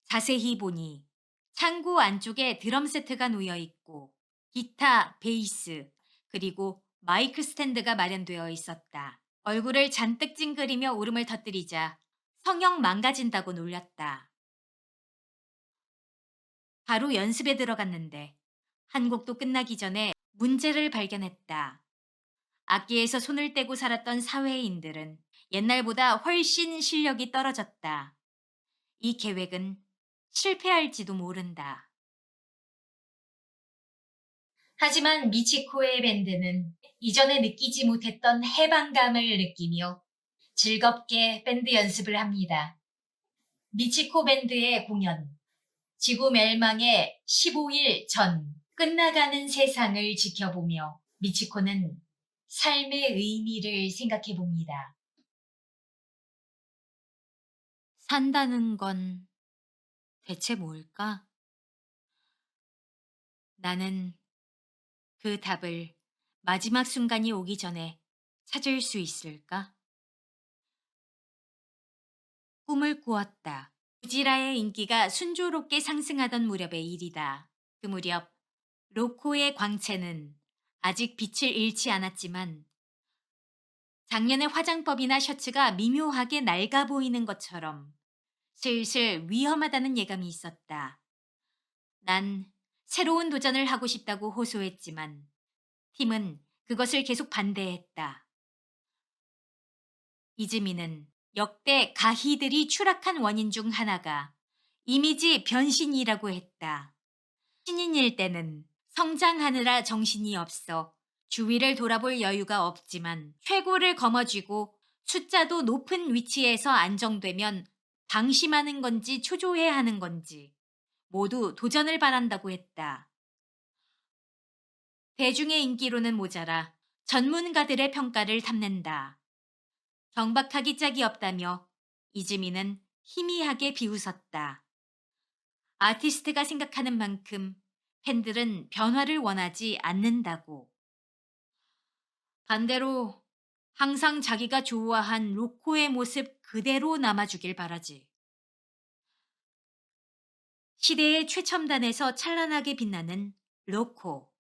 자세히 보니 창고 안쪽에 드럼 세트가 놓여 있고 기타, 베이스, 그리고 마이크 스탠드가 마련되어 있었다. 얼굴을 잔뜩 찡그리며 울음을 터뜨리자 성형 망가진다고 놀렸다. 바로 연습에 들어갔는데 한 곡도 끝나기 전에 문제를 발견했다. 악기에서 손을 떼고 살았던 사회인들은 옛날보다 훨씬 실력이 떨어졌다. 이 계획은 실패할지도 모른다. 하지만 미치코의 밴드는 이전에 느끼지 못했던 해방감을 느끼며 즐겁게 밴드 연습을 합니다. 미치코 밴드의 공연, 지구 멸망의 15일 전 끝나가는 세상을 지켜보며 미치코는 삶의 의미를 생각해 봅니다. 산다는 건 대체 뭘까? 나는 그 답을 마지막 순간이 오기 전에 찾을 수 있을까? 꿈을 꾸었다. 우지라의 인기가 순조롭게 상승하던 무렵의 일이다. 그 무렵 로코의 광채는 아직 빛을 잃지 않았지만 작년의 화장법이나 셔츠가 미묘하게 낡아 보이는 것처럼 슬슬 위험하다는 예감이 있었다. 난 새로운 도전을 하고 싶다고 호소했지만 팀은 그것을 계속 반대했다. 이즈미는 역대 가히들이 추락한 원인 중 하나가 이미지 변신이라고 했다. 신인일 때는 성장하느라 정신이 없어 주위를 돌아볼 여유가 없지만 최고를 거머쥐고 숫자도 높은 위치에서 안정되면 방심하는 건지 초조해 하는 건지 모두 도전을 바란다고 했다. 대중의 인기로는 모자라 전문가들의 평가를 탐낸다. 경박하기 짝이 없다며 이즈미는 희미하게 비웃었다. 아티스트가 생각하는 만큼 팬들은 변화를 원하지 않는다고. 반대로 항상 자기가 좋아한 로코의 모습 그대로 남아주길 바라지. 시대의 최첨단에서 찬란하게 빛나는 로코.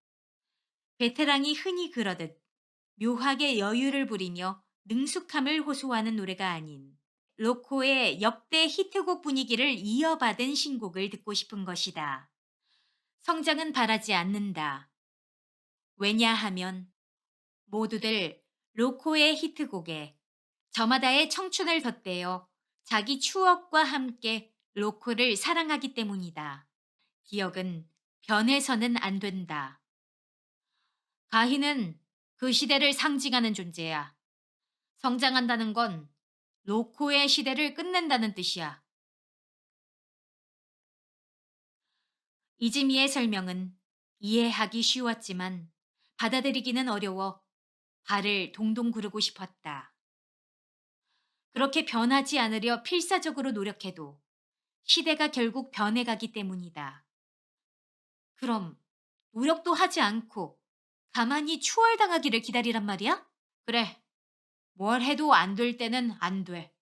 베테랑이 흔히 그러듯 묘하게 여유를 부리며 능숙함을 호소하는 노래가 아닌 로코의 역대 히트곡 분위기를 이어받은 신곡을 듣고 싶은 것이다. 성장은 바라지 않는다. 왜냐하면 모두들 로코의 히트곡에 저마다의 청춘을 덧대어 자기 추억과 함께 로코를 사랑하기 때문이다. 기억은 변해서는 안 된다. 가희는 그 시대를 상징하는 존재야. 성장한다는 건 로코의 시대를 끝낸다는 뜻이야. 이즈미의 설명은 이해하기 쉬웠지만 받아들이기는 어려워 발을 동동 구르고 싶었다. 그렇게 변하지 않으려 필사적으로 노력해도 시대가 결국 변해가기 때문이다. 그럼 노력도 하지 않고 가만히 추월당하기를 기다리란 말이야? 그래, 뭘 해도 안 될 때는 안 돼.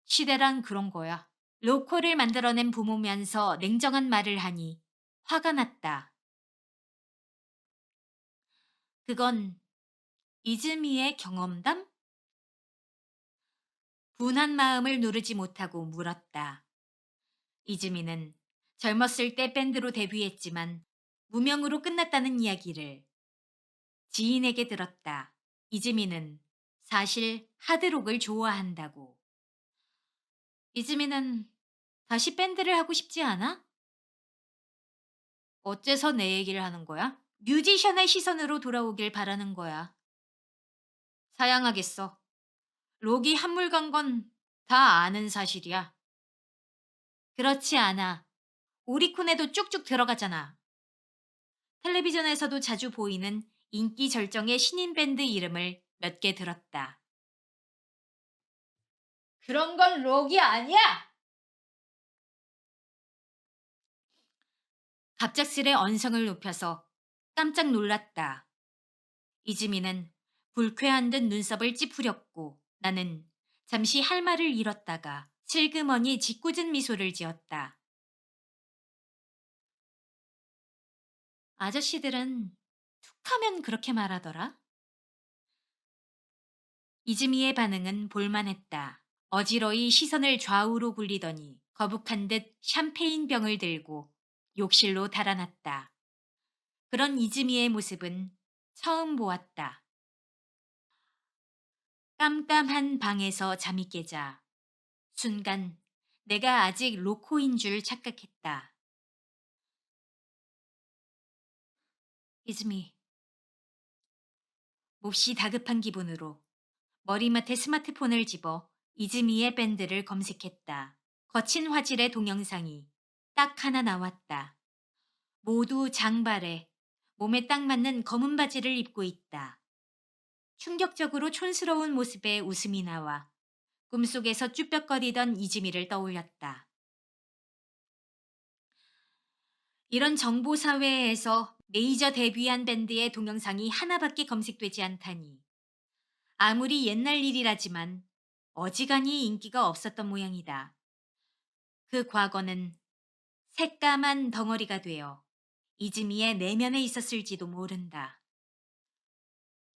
시대란 그런 거야. 로코를 만들어낸 부모면서 냉정한 말을 하니 화가 났다. 그건 이즈미의 경험담? 분한 마음을 누르지 못하고 물었다. 이즈미는 젊었을 때 밴드로 데뷔했지만 무명으로 끝났다는 이야기를 지인에게 들었다. 이즈미는 사실 하드록을 좋아한다고. 이즈미는 다시 밴드를 하고 싶지 않아? 어째서 내 얘기를 하는 거야? 뮤지션의 시선으로 돌아오길 바라는 거야. 사양하겠어. 록이 한물 간 건 다 아는 사실이야. 그렇지 않아. 오리콘에도 쭉쭉 들어가잖아. 텔레비전에서도 자주 보이는 인기 절정의 신인 밴드 이름을 몇 개 들었다. 그런 건 록이 아니야! 갑작스레 언성을 높여서 깜짝 놀랐다. 이즈미는 불쾌한 듯 눈썹을 찌푸렸고 나는 잠시 할 말을 잃었다가 슬그머니 짓궂은 미소를 지었다. 아저씨들은 툭하면 그렇게 말하더라. 이즈미의 반응은 볼만했다. 어지러이 시선을 좌우로 굴리더니 거북한 듯 샴페인 병을 들고 욕실로 달아났다. 그런 이즈미의 모습은 처음 보았다. 깜깜한 방에서 잠이 깨자 순간 내가 아직 로코인 줄 착각했다. 이즈미, 몹시 다급한 기분으로 머리맡에 스마트폰을 집어 이즈미의 밴드를 검색했다. 거친 화질의 동영상이 딱 하나 나왔다. 모두 장발에 몸에 딱 맞는 검은 바지를 입고 있다. 충격적으로 촌스러운 모습에 웃음이 나와 꿈속에서 쭈뼛거리던 이즈미를 떠올렸다. 이런 정보사회에서 메이저 데뷔한 밴드의 동영상이 하나밖에 검색되지 않다니. 아무리 옛날 일이라지만 어지간히 인기가 없었던 모양이다. 그 과거는 새까만 덩어리가 되어 이즈미의 내면에 있었을지도 모른다.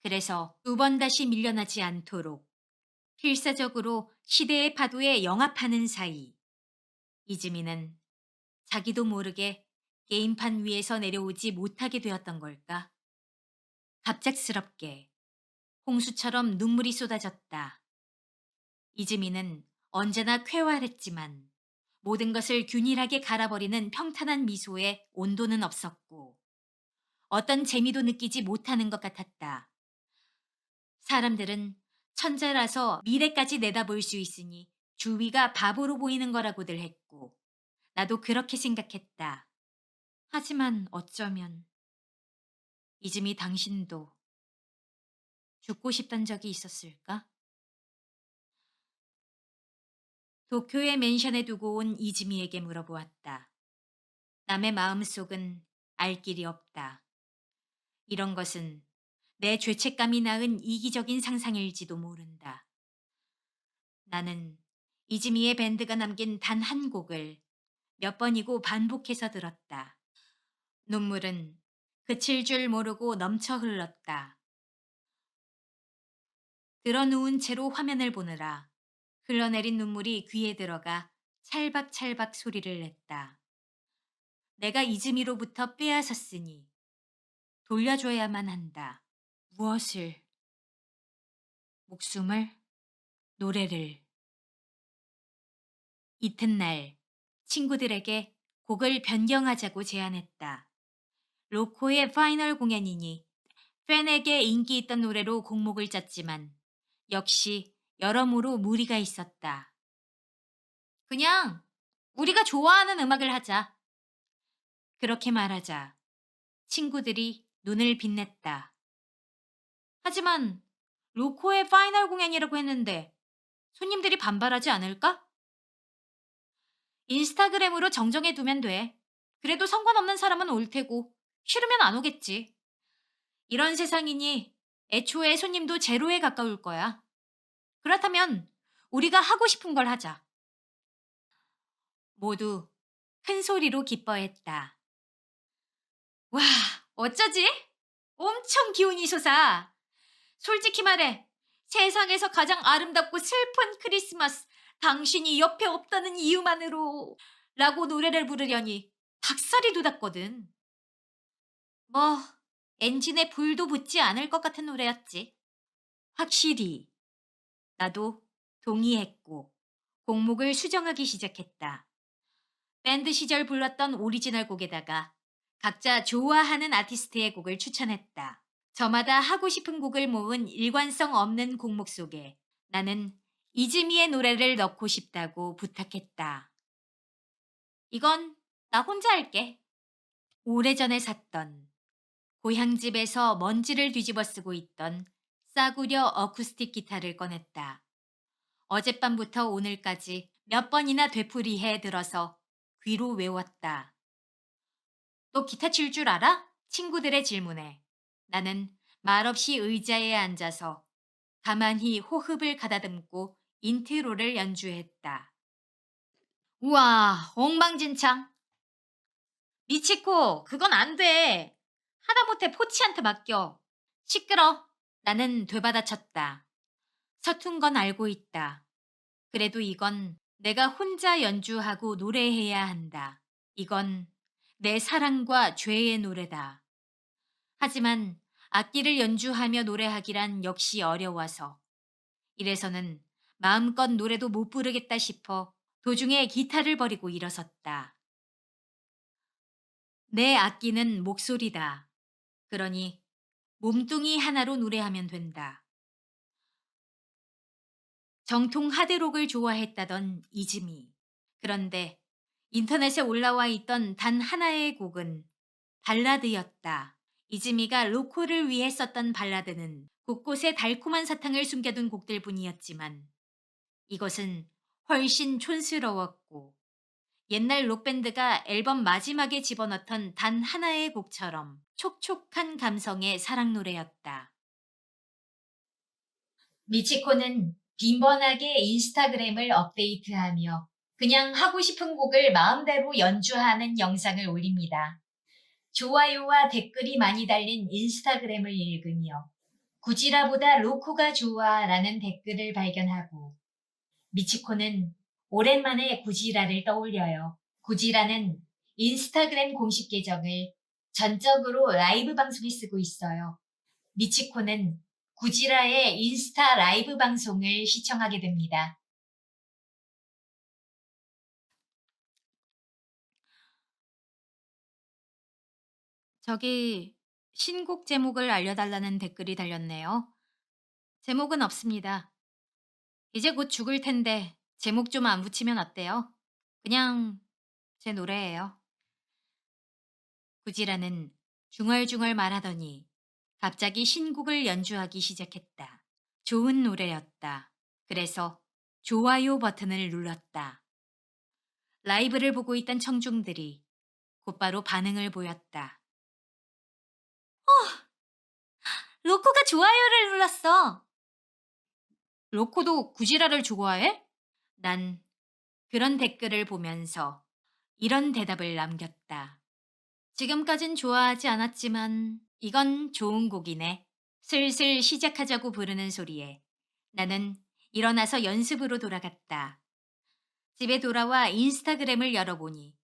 그래서 두 번 다시 밀려나지 않도록 필사적으로 시대의 파도에 영합하는 사이 이즈미는 자기도 모르게 게임판 위에서 내려오지 못하게 되었던 걸까? 갑작스럽게 홍수처럼 눈물이 쏟아졌다. 이즈미는 언제나 쾌활했지만 모든 것을 균일하게 갈아버리는 평탄한 미소에 온도는 없었고 어떤 재미도 느끼지 못하는 것 같았다. 사람들은 천재라서 미래까지 내다볼 수 있으니 주위가 바보로 보이는 거라고들 했고 나도 그렇게 생각했다. 하지만 어쩌면 이즈미 당신도 죽고 싶단 적이 있었을까? 도쿄의 맨션에 두고 온 이즈미에게 물어보았다. 남의 마음속은 알 길이 없다. 이런 것은 내 죄책감이 낳은 이기적인 상상일지도 모른다. 나는 이즈미의 밴드가 남긴 단 한 곡을 몇 번이고 반복해서 들었다. 눈물은 그칠 줄 모르고 넘쳐 흘렀다. 드러누운 채로 화면을 보느라 흘러내린 눈물이 귀에 들어가 찰박찰박 소리를 냈다. 내가 이즈미로부터 빼앗았으니 돌려줘야만 한다. 무엇을? 목숨을? 노래를. 이튿날 친구들에게 곡을 변경하자고 제안했다. 로코의 파이널 공연이니 팬에게 인기 있던 노래로 곡목을 짰지만 역시 여러모로 무리가 있었다. 그냥 우리가 좋아하는 음악을 하자. 그렇게 말하자 친구들이 눈을 빛냈다. 하지만 로코의 파이널 공연이라고 했는데 손님들이 반발하지 않을까? 인스타그램으로 정정해 두면 돼. 그래도 상관없는 사람은 올 테고 싫으면 안 오겠지. 이런 세상이니 애초에 손님도 제로에 가까울 거야. 그렇다면 우리가 하고 싶은 걸 하자. 모두 큰 소리로 기뻐했다. 와, 어쩌지? 엄청 기운이 솟아. 솔직히 말해, 세상에서 가장 아름답고 슬픈 크리스마스, 당신이 옆에 없다는 이유만으로 라고 노래를 부르려니 닭살이 돋았거든. 뭐, 엔진에 불도 붙지 않을 것 같은 노래였지. 확실히 나도 동의했고 곡목을 수정하기 시작했다. 밴드 시절 불렀던 오리지널 곡에다가 각자 좋아하는 아티스트의 곡을 추천했다. 저마다 하고 싶은 곡을 모은 일관성 없는 곡목 속에 나는 이즈미의 노래를 넣고 싶다고 부탁했다. 이건 나 혼자 할게. 오래전에 샀던 고향집에서 먼지를 뒤집어 쓰고 있던 싸구려 어쿠스틱 기타를 꺼냈다. 어젯밤부터 오늘까지 몇 번이나 되풀이해 들어서 귀로 외웠다. 너 기타 칠 줄 알아? 친구들의 질문에 나는 말없이 의자에 앉아서 가만히 호흡을 가다듬고 인트로를 연주했다. 우와, 엉망진창. 미치코, 그건 안 돼. 하다못해 포치한테 맡겨. 시끄러. 나는 되받아쳤다. 서툰 건 알고 있다. 그래도 이건 내가 혼자 연주하고 노래해야 한다. 이건 내 사랑과 죄의 노래다. 하지만 악기를 연주하며 노래하기란 역시 어려워서 이래서는 마음껏 노래도 못 부르겠다 싶어 도중에 기타를 버리고 일어섰다. 내 악기는 목소리다. 그러니 몸뚱이 하나로 노래하면 된다. 정통 하드록을 좋아했다던 이즈미. 그런데 인터넷에 올라와 있던 단 하나의 곡은 발라드였다. 이즈미가 로코를 위해 썼던 발라드는 곳곳에 달콤한 사탕을 숨겨둔 곡들 뿐이었지만 이것은 훨씬 촌스러웠고 옛날 록밴드가 앨범 마지막에 집어넣던 단 하나의 곡처럼 촉촉한 감성의 사랑 노래였다. 미치코는 빈번하게 인스타그램을 업데이트하며 그냥 하고 싶은 곡을 마음대로 연주하는 영상을 올립니다. 좋아요와 댓글이 많이 달린 인스타그램을 읽으며 구지라보다 로코가 좋아라는 댓글을 발견하고 미치코는 오랜만에 구지라를 떠올려요. 구지라는 인스타그램 공식 계정을 전적으로 라이브 방송에 쓰고 있어요. 미치코는 구지라의 인스타 라이브 방송을 시청하게 됩니다. 저기 신곡 제목을 알려달라는 댓글이 달렸네요. 제목은 없습니다. 이제 곧 죽을 텐데 제목 좀 안 붙이면 어때요? 그냥 제 노래예요. 구지라는 중얼중얼 말하더니 갑자기 신곡을 연주하기 시작했다. 좋은 노래였다. 그래서 좋아요 버튼을 눌렀다. 라이브를 보고 있던 청중들이 곧바로 반응을 보였다. 로코가 좋아요를 눌렀어. 로코도 구지라를 좋아해? 난 그런 댓글을 보면서 이런 대답을 남겼다. 지금까진 좋아하지 않았지만 이건 좋은 곡이네. 슬슬 시작하자고 부르는 소리에 나는 일어나서 연습으로 돌아갔다. 집에 돌아와 인스타그램을 열어보니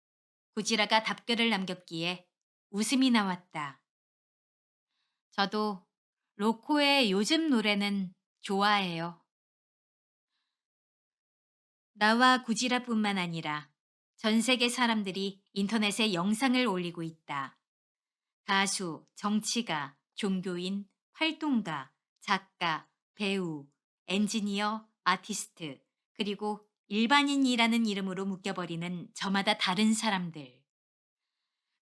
구지라가 답글을 남겼기에 웃음이 나왔다. 저도 로코의 요즘 노래는 좋아해요. 나와 구지라뿐만 아니라 전 세계 사람들이 인터넷에 영상을 올리고 있다. 가수, 정치가, 종교인, 활동가, 작가, 배우, 엔지니어, 아티스트, 그리고 일반인이라는 이름으로 묶여버리는 저마다 다른 사람들.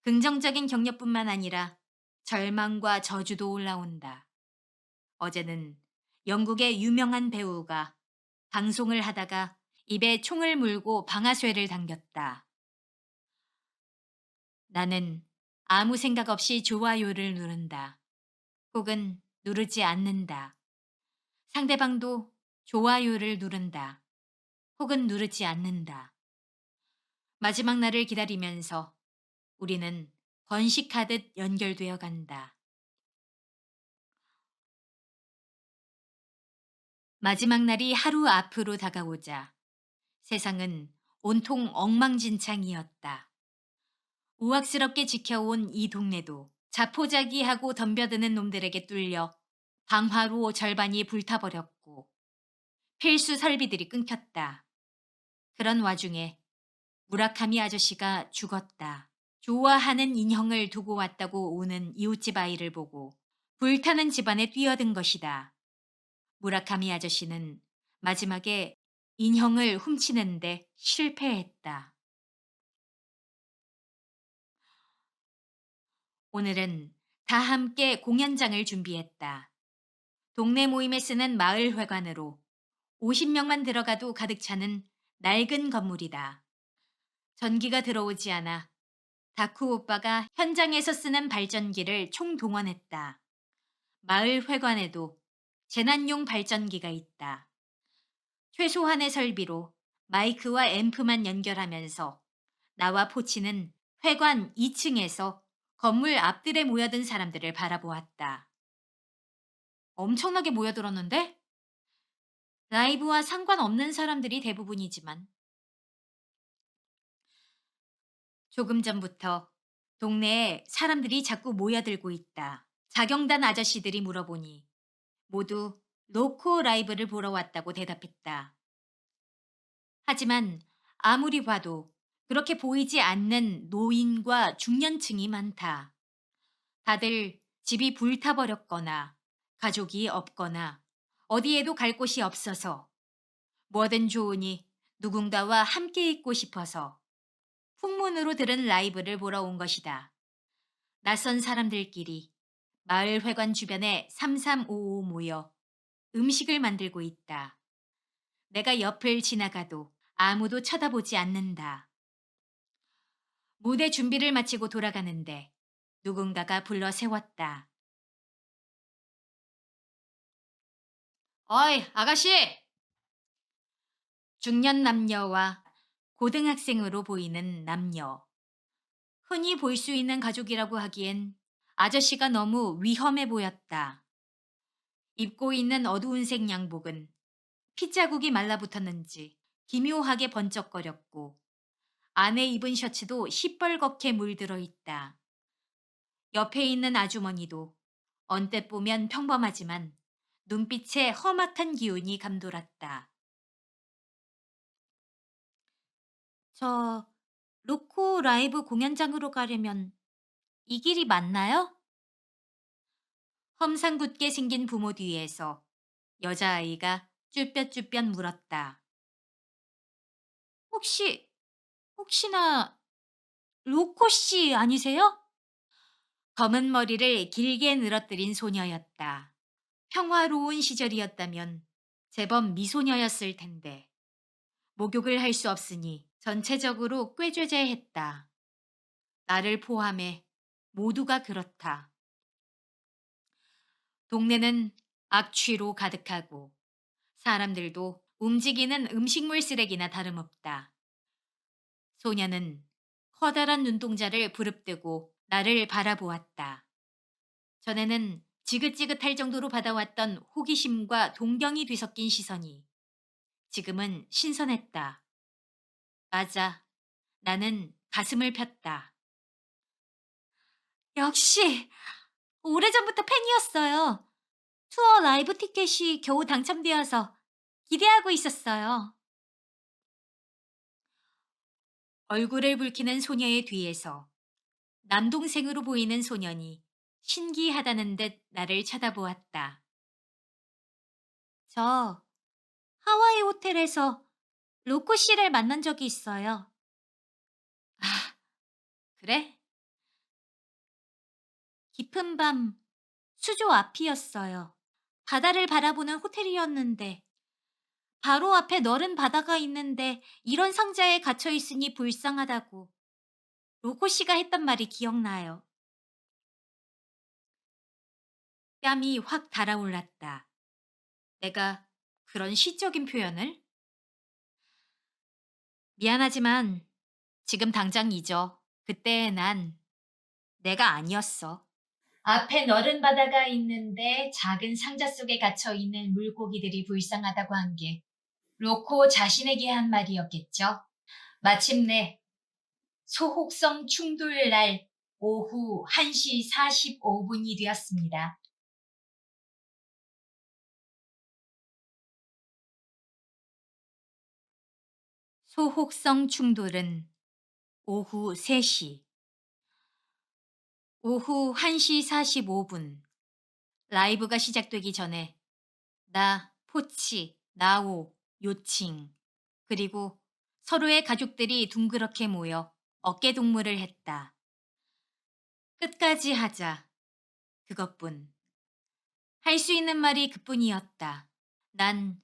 긍정적인 격려뿐만 아니라 절망과 저주도 올라온다. 어제는 영국의 유명한 배우가 방송을 하다가 입에 총을 물고 방아쇠를 당겼다. 나는 아무 생각 없이 좋아요를 누른다. 혹은 누르지 않는다. 상대방도 좋아요를 누른다. 혹은 누르지 않는다. 마지막 날을 기다리면서 우리는 번식하듯 연결되어 간다. 마지막 날이 하루 앞으로 다가오자 세상은 온통 엉망진창이었다. 우악스럽게 지켜온 이 동네도 자포자기하고 덤벼드는 놈들에게 뚫려 방화로 절반이 불타버렸고 필수 설비들이 끊겼다. 그런 와중에 무라카미 아저씨가 죽었다. 좋아하는 인형을 두고 왔다고 우는 이웃집 아이를 보고 불타는 집안에 뛰어든 것이다. 무라카미 아저씨는 마지막에 인형을 훔치는데 실패했다. 오늘은 다 함께 공연장을 준비했다. 동네 모임에 쓰는 마을회관으로 50명만 들어가도 가득 차는 낡은 건물이다. 전기가 들어오지 않아 다쿠 오빠가 현장에서 쓰는 발전기를 총동원했다. 마을 회관에도 재난용 발전기가 있다. 최소한의 설비로 마이크와 앰프만 연결하면서 나와 포치는 회관 2층에서 건물 앞들에 모여든 사람들을 바라보았다. 엄청나게 모여들었는데? 라이브와 상관없는 사람들이 대부분이지만 조금 전부터 동네에 사람들이 자꾸 모여들고 있다. 자경단 아저씨들이 물어보니 모두 로코 라이브를 보러 왔다고 대답했다. 하지만 아무리 봐도 그렇게 보이지 않는 노인과 중년층이 많다. 다들 집이 불타버렸거나 가족이 없거나 어디에도 갈 곳이 없어서 뭐든 좋으니 누군가와 함께 있고 싶어서 풍문으로 들은 라이브를 보러 온 것이다. 낯선 사람들끼리 마을 회관 주변에 3355 모여 음식을 만들고 있다. 내가 옆을 지나가도 아무도 쳐다보지 않는다. 무대 준비를 마치고 돌아가는데 누군가가 불러 세웠다. 어이, 아가씨! 중년 남녀와 고등학생으로 보이는 남녀. 흔히 볼 수 있는 가족이라고 하기엔 아저씨가 너무 위험해 보였다. 입고 있는 어두운 색 양복은 핏자국이 말라붙었는지 기묘하게 번쩍거렸고 안에 입은 셔츠도 시뻘겋게 물들어 있다. 옆에 있는 아주머니도 언뜻 보면 평범하지만 눈빛에 험악한 기운이 감돌았다. 저 로코 라이브 공연장으로 가려면 이 길이 맞나요? 험상궂게 생긴 부모 뒤에서 여자아이가 쭈뼛쭈뼛 물었다. 혹시, 혹시나 로코 씨 아니세요? 검은 머리를 길게 늘어뜨린 소녀였다. 평화로운 시절이었다면 제법 미소녀였을 텐데 목욕을 할 수 없으니 전체적으로 꾀죄죄했다. 나를 포함해 모두가 그렇다. 동네는 악취로 가득하고 사람들도 움직이는 음식물 쓰레기나 다름없다. 소녀는 커다란 눈동자를 부릅뜨고 나를 바라보았다. 전에는 지긋지긋할 정도로 받아왔던 호기심과 동경이 뒤섞인 시선이 지금은 신선했다. 맞아. 나는 가슴을 폈다. 역시 오래전부터 팬이었어요. 투어 라이브 티켓이 겨우 당첨되어서 기대하고 있었어요. 얼굴을 붉히는 소녀의 뒤에서 남동생으로 보이는 소년이 신기하다는 듯 나를 쳐다보았다. 저 하와이 호텔에서 로코 씨를 만난 적이 있어요. 아, 그래? 깊은 밤 수조 앞이었어요. 바다를 바라보는 호텔이었는데 바로 앞에 너른 바다가 있는데 이런 상자에 갇혀 있으니 불쌍하다고 로코 씨가 했던 말이 기억나요. 뺨이 확 달아올랐다. 내가 그런 시적인 표현을? 미안하지만 지금 당장 잊어. 그때 난 내가 아니었어. 앞에 너른 바다가 있는데 작은 상자 속에 갇혀 있는 물고기들이 불쌍하다고 한 게 로코 자신에게 한 말이었겠죠. 마침내 소혹성 충돌 날 오후 1시 45분이 되었습니다. 소혹성 충돌은 오후 3시. 오후 1시 45분. 라이브가 시작되기 전에 나, 포치, 나오, 요칭, 그리고 서로의 가족들이 둥그렇게 모여 어깨동무를 했다. 끝까지 하자. 그것뿐. 할 수 있는 말이 그뿐이었다. 난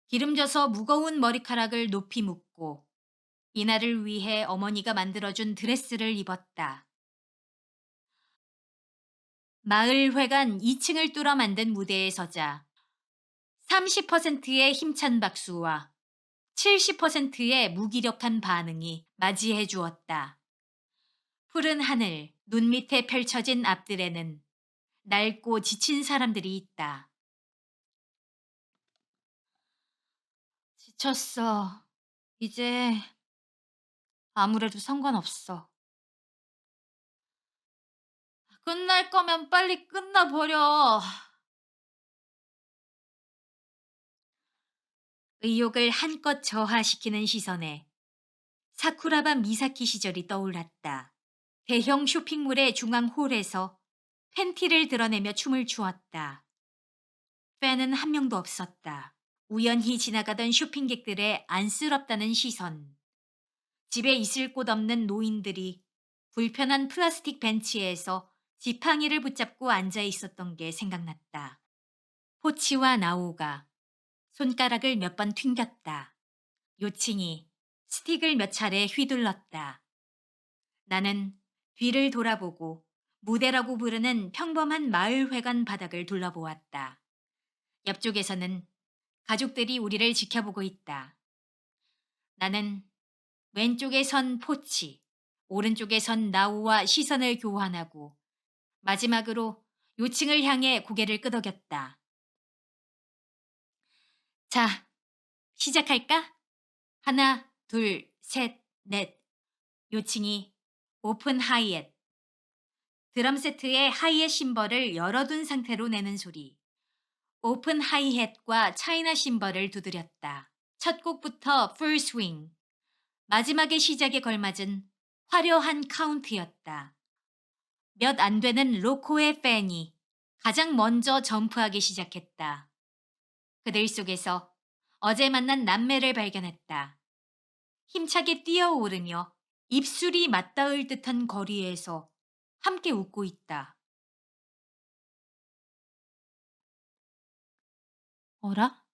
기름져서 무거운 머리카락을 높이 묶고 이날을 위해 어머니가 만들어준 드레스를 입었다. 마을회관 2층을 뚫어 만든 무대에 서자 30%의 힘찬 박수와 70%의 무기력한 반응이 맞이해 주었다. 푸른 하늘, 눈 밑에 펼쳐진 앞들에는 낡고 지친 사람들이 있다. 지쳤어. 이제 아무래도 상관없어. 끝날 거면 빨리 끝나버려. 의욕을 한껏 저하시키는 시선에 사쿠라바 미사키 시절이 떠올랐다. 대형 쇼핑몰의 중앙 홀에서 팬티를 드러내며 춤을 추었다. 팬은 한 명도 없었다. 우연히 지나가던 쇼핑객들의 안쓰럽다는 시선. 집에 있을 곳 없는 노인들이 불편한 플라스틱 벤치에서 지팡이를 붙잡고 앉아 있었던 게 생각났다. 포치와 나오가 손가락을 몇 번 튕겼다. 요칭이 스틱을 몇 차례 휘둘렀다. 나는 뒤를 돌아보고 무대라고 부르는 평범한 마을회관 바닥을 둘러보았다. 옆쪽에서는 가족들이 우리를 지켜보고 있다. 나는 왼쪽에 선 포치, 오른쪽에 선 나우와 시선을 교환하고 마지막으로 요층을 향해 고개를 끄덕였다. 자, 시작할까? 하나, 둘, 셋, 넷. 요층이 오픈 하이햇. 드럼 세트에 하이햇 심벌을 열어둔 상태로 내는 소리. 오픈 하이햇과 차이나 심벌을 두드렸다. 첫 곡부터 풀 스윙. 마지막의 시작에 걸맞은 화려한 카운트였다. 몇 안 되는 로코의 팬이 가장 먼저 점프하기 시작했다. 그들 속에서 어제 만난 남매를 발견했다. 힘차게 뛰어오르며 입술이 맞닿을 듯한 거리에서 함께 웃고 있다. 어라?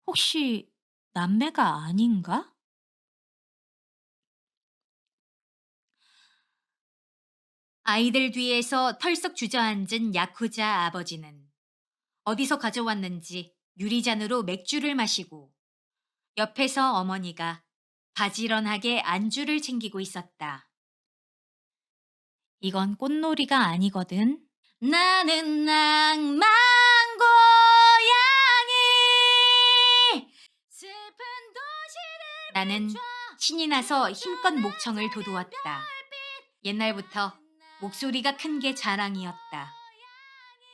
혹시 남매가 아닌가? 아이들 뒤에서 털썩 주저앉은 야쿠자 아버지는 어디서 가져왔는지 유리잔으로 맥주를 마시고 옆에서 어머니가 바지런하게 안주를 챙기고 있었다. 이건 꽃놀이가 아니거든. 나는 낭만 고양이 슬픈 도시를 나는 신이 나서 힘껏 목청을 돋우었다. 옛날부터 목소리가 큰 게 자랑이었다.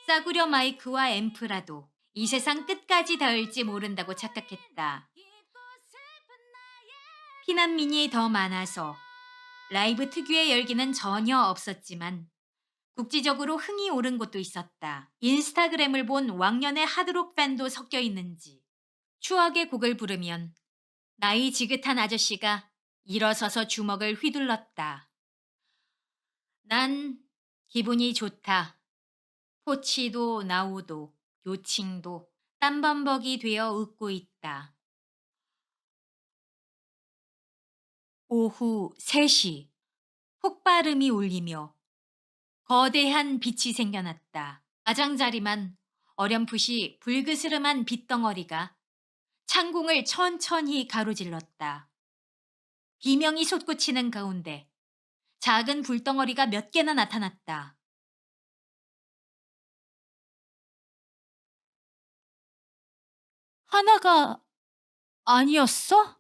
싸구려 마이크와 앰프라도 이 세상 끝까지 닿을지 모른다고 착각했다. 피난민이 더 많아서 라이브 특유의 열기는 전혀 없었지만 국지적으로 흥이 오른 곳도 있었다. 인스타그램을 본 왕년의 하드록 팬도 섞여 있는지 추억의 곡을 부르면 나이 지긋한 아저씨가 일어서서 주먹을 휘둘렀다. 난 기분이 좋다. 포치도 나우도 요칭도 땀범벅이 되어 웃고 있다. 오후 3시 폭발음이 울리며 거대한 빛이 생겨났다. 가장자리만 어렴풋이 불그스름한 빛덩어리가 창공을 천천히 가로질렀다. 비명이 솟구치는 가운데 작은 불덩어리가 몇 개나 나타났다. 하나가 아니었어?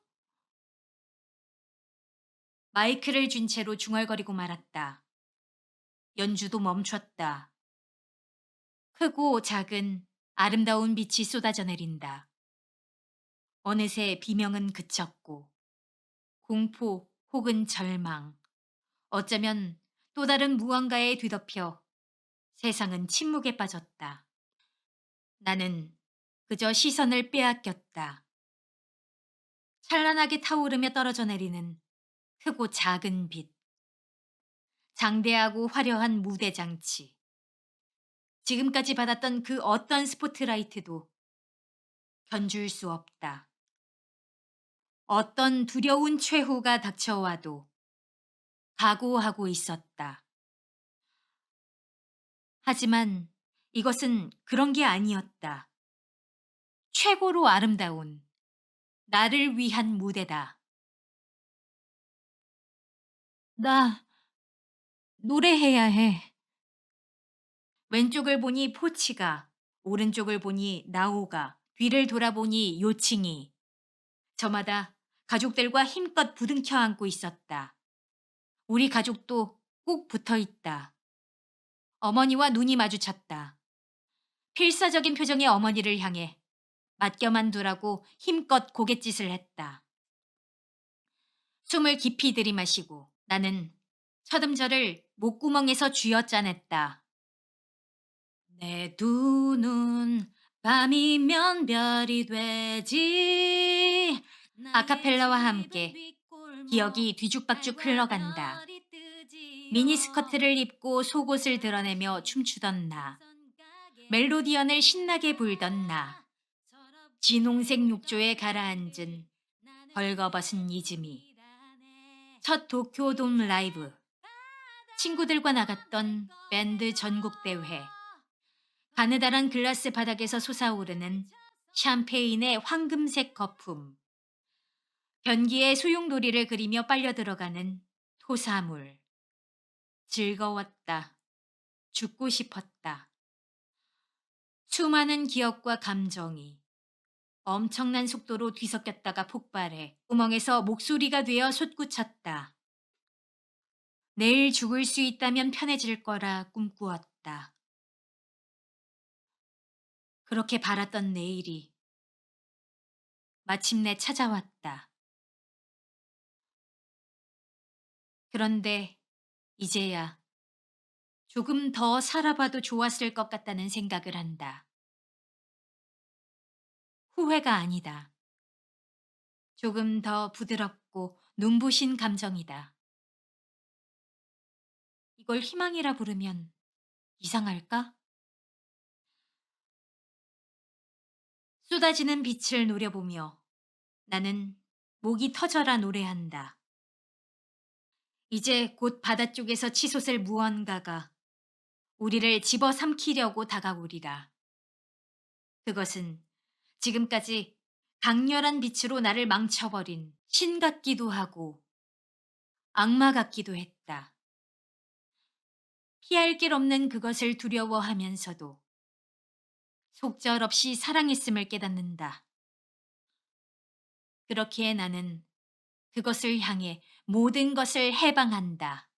마이크를 쥔 채로 중얼거리고 말았다. 연주도 멈췄다. 크고 작은 아름다운 빛이 쏟아져 내린다. 어느새 비명은 그쳤고 공포 혹은 절망, 어쩌면 또 다른 무언가에 뒤덮여 세상은 침묵에 빠졌다. 나는 그저 시선을 빼앗겼다. 찬란하게 타오르며 떨어져 내리는 크고 작은 빛, 장대하고 화려한 무대 장치. 지금까지 받았던 그 어떤 스포트라이트도 견줄 수 없다. 어떤 두려운 최후가 닥쳐와도 각오하고 있었다. 하지만 이것은 그런 게 아니었다. 최고로 아름다운 나를 위한 무대다. 나 노래해야 해. 왼쪽을 보니 포치가, 오른쪽을 보니 나오가, 뒤를 돌아보니 요칭이. 저마다 가족들과 힘껏 부둥켜 안고 있었다. 우리 가족도 꼭 붙어 있다. 어머니와 눈이 마주쳤다. 필사적인 표정의 어머니를 향해 맡겨만 두라고 힘껏 고갯짓을 했다. 숨을 깊이 들이마시고 나는 첫 음절을 목구멍에서 쥐어짜냈다. 내 두 눈 밤이면 별이 되지. 아카펠라와 함께 기억이 뒤죽박죽 흘러간다. 미니스커트를 입고 속옷을 드러내며 춤추던 나. 멜로디언을 신나게 불던 나. 진홍색 욕조에 가라앉은 벌거벗은 이즈미. 첫 도쿄돔 라이브. 친구들과 나갔던 밴드 전국대회. 가느다란 글라스 바닥에서 솟아오르는 샴페인의 황금색 거품. 변기에 소용돌이를 그리며 빨려 들어가는 토사물. 즐거웠다. 죽고 싶었다. 수많은 기억과 감정이 엄청난 속도로 뒤섞였다가 폭발해 구멍에서 목소리가 되어 솟구쳤다. 내일 죽을 수 있다면 편해질 거라 꿈꾸었다. 그렇게 바랐던 내일이 마침내 찾아왔다. 그런데 이제야 조금 더 살아봐도 좋았을 것 같다는 생각을 한다. 후회가 아니다. 조금 더 부드럽고 눈부신 감정이다. 이걸 희망이라 부르면 이상할까? 쏟아지는 빛을 노려보며 나는 목이 터져라 노래한다. 이제 곧 바닷속에서 치솟을 무언가가 우리를 집어삼키려고 다가오리라. 그것은 지금까지 강렬한 빛으로 나를 망쳐버린 신 같기도 하고 악마 같기도 했다. 피할 길 없는 그것을 두려워하면서도 속절없이 사랑했음을 깨닫는다. 그렇기에 나는 그것을 향해 모든 것을 해방한다.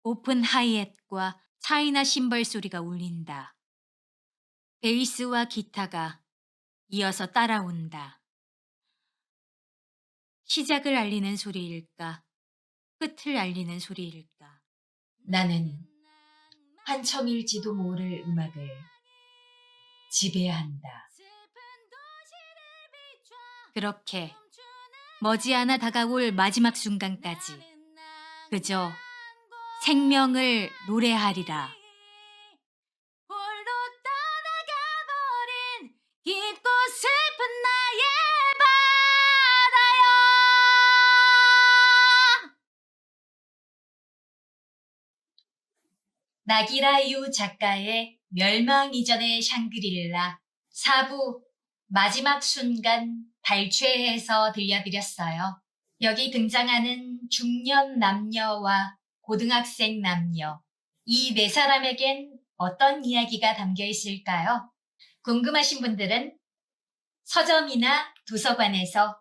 오픈 하이햇과 차이나 심벌 소리가 울린다. 베이스와 기타가 이어서 따라온다. 시작을 알리는 소리일까? 끝을 알리는 소리일까? 나는 환청일지도 모를 음악을 지배한다. 그렇게 머지않아 다가올 마지막 순간까지 그저 생명을 노래하리라. 홀로 떠나가버린 깊고 슬픈 나의 바다여. 나기라유 작가의 멸망 이전의 샹그릴라 4부 마지막 순간 발췌해서 들려드렸어요. 여기 등장하는 중년 남녀와 고등학생 남녀, 이 네 사람에겐 어떤 이야기가 담겨 있을까요? 궁금하신 분들은 서점이나 도서관에서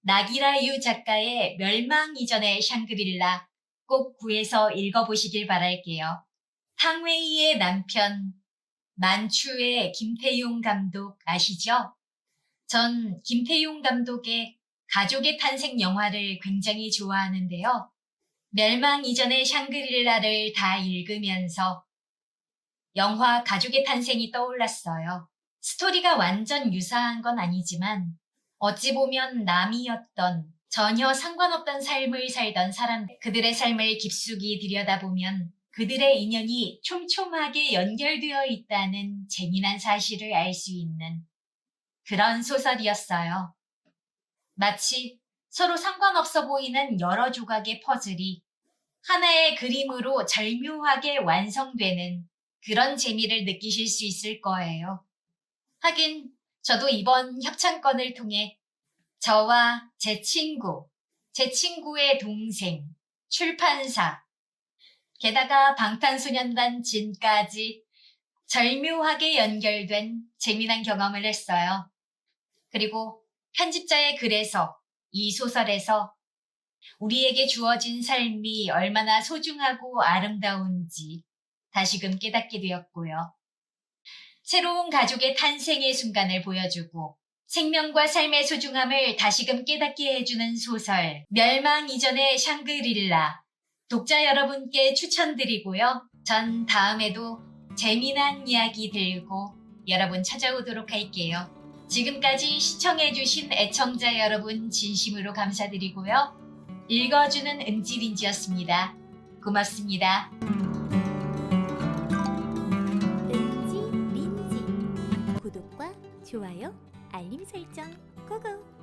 나기라유 작가의 멸망 이전의 샹그릴라 꼭 구해서 읽어보시길 바랄게요. 탕웨이의 남편 만추의 김태용 감독 아시죠? 전 김태용 감독의 가족의 탄생 영화를 굉장히 좋아하는데요. 멸망 이전의 샹그릴라를 다 읽으면서 영화 가족의 탄생이 떠올랐어요. 스토리가 완전 유사한 건 아니지만 어찌 보면 남이었던 전혀 상관없던 삶을 살던 사람들, 그들의 삶을 깊숙이 들여다보면 그들의 인연이 촘촘하게 연결되어 있다는 재미난 사실을 알 수 있는 그런 소설이었어요. 마치 서로 상관없어 보이는 여러 조각의 퍼즐이 하나의 그림으로 절묘하게 완성되는 그런 재미를 느끼실 수 있을 거예요. 하긴 저도 이번 협찬권을 통해 저와 제 친구의 동생, 출판사, 게다가 방탄소년단 진까지 절묘하게 연결된 재미난 경험을 했어요. 그리고 편집자의 글에서 이 소설에서 우리에게 주어진 삶이 얼마나 소중하고 아름다운지 다시금 깨닫게 되었고요. 새로운 가족의 탄생의 순간을 보여주고 생명과 삶의 소중함을 다시금 깨닫게 해주는 소설 멸망 이전의 샹그릴라 독자 여러분께 추천드리고요. 전 다음에도 재미난 이야기 들고 여러분 찾아오도록 할게요. 지금까지 시청해주신 애청자 여러분 진심으로 감사드리고요. 읽어주는 은지린지였습니다. 고맙습니다. 은지 린지 구독과 좋아요 알림 설정 고고.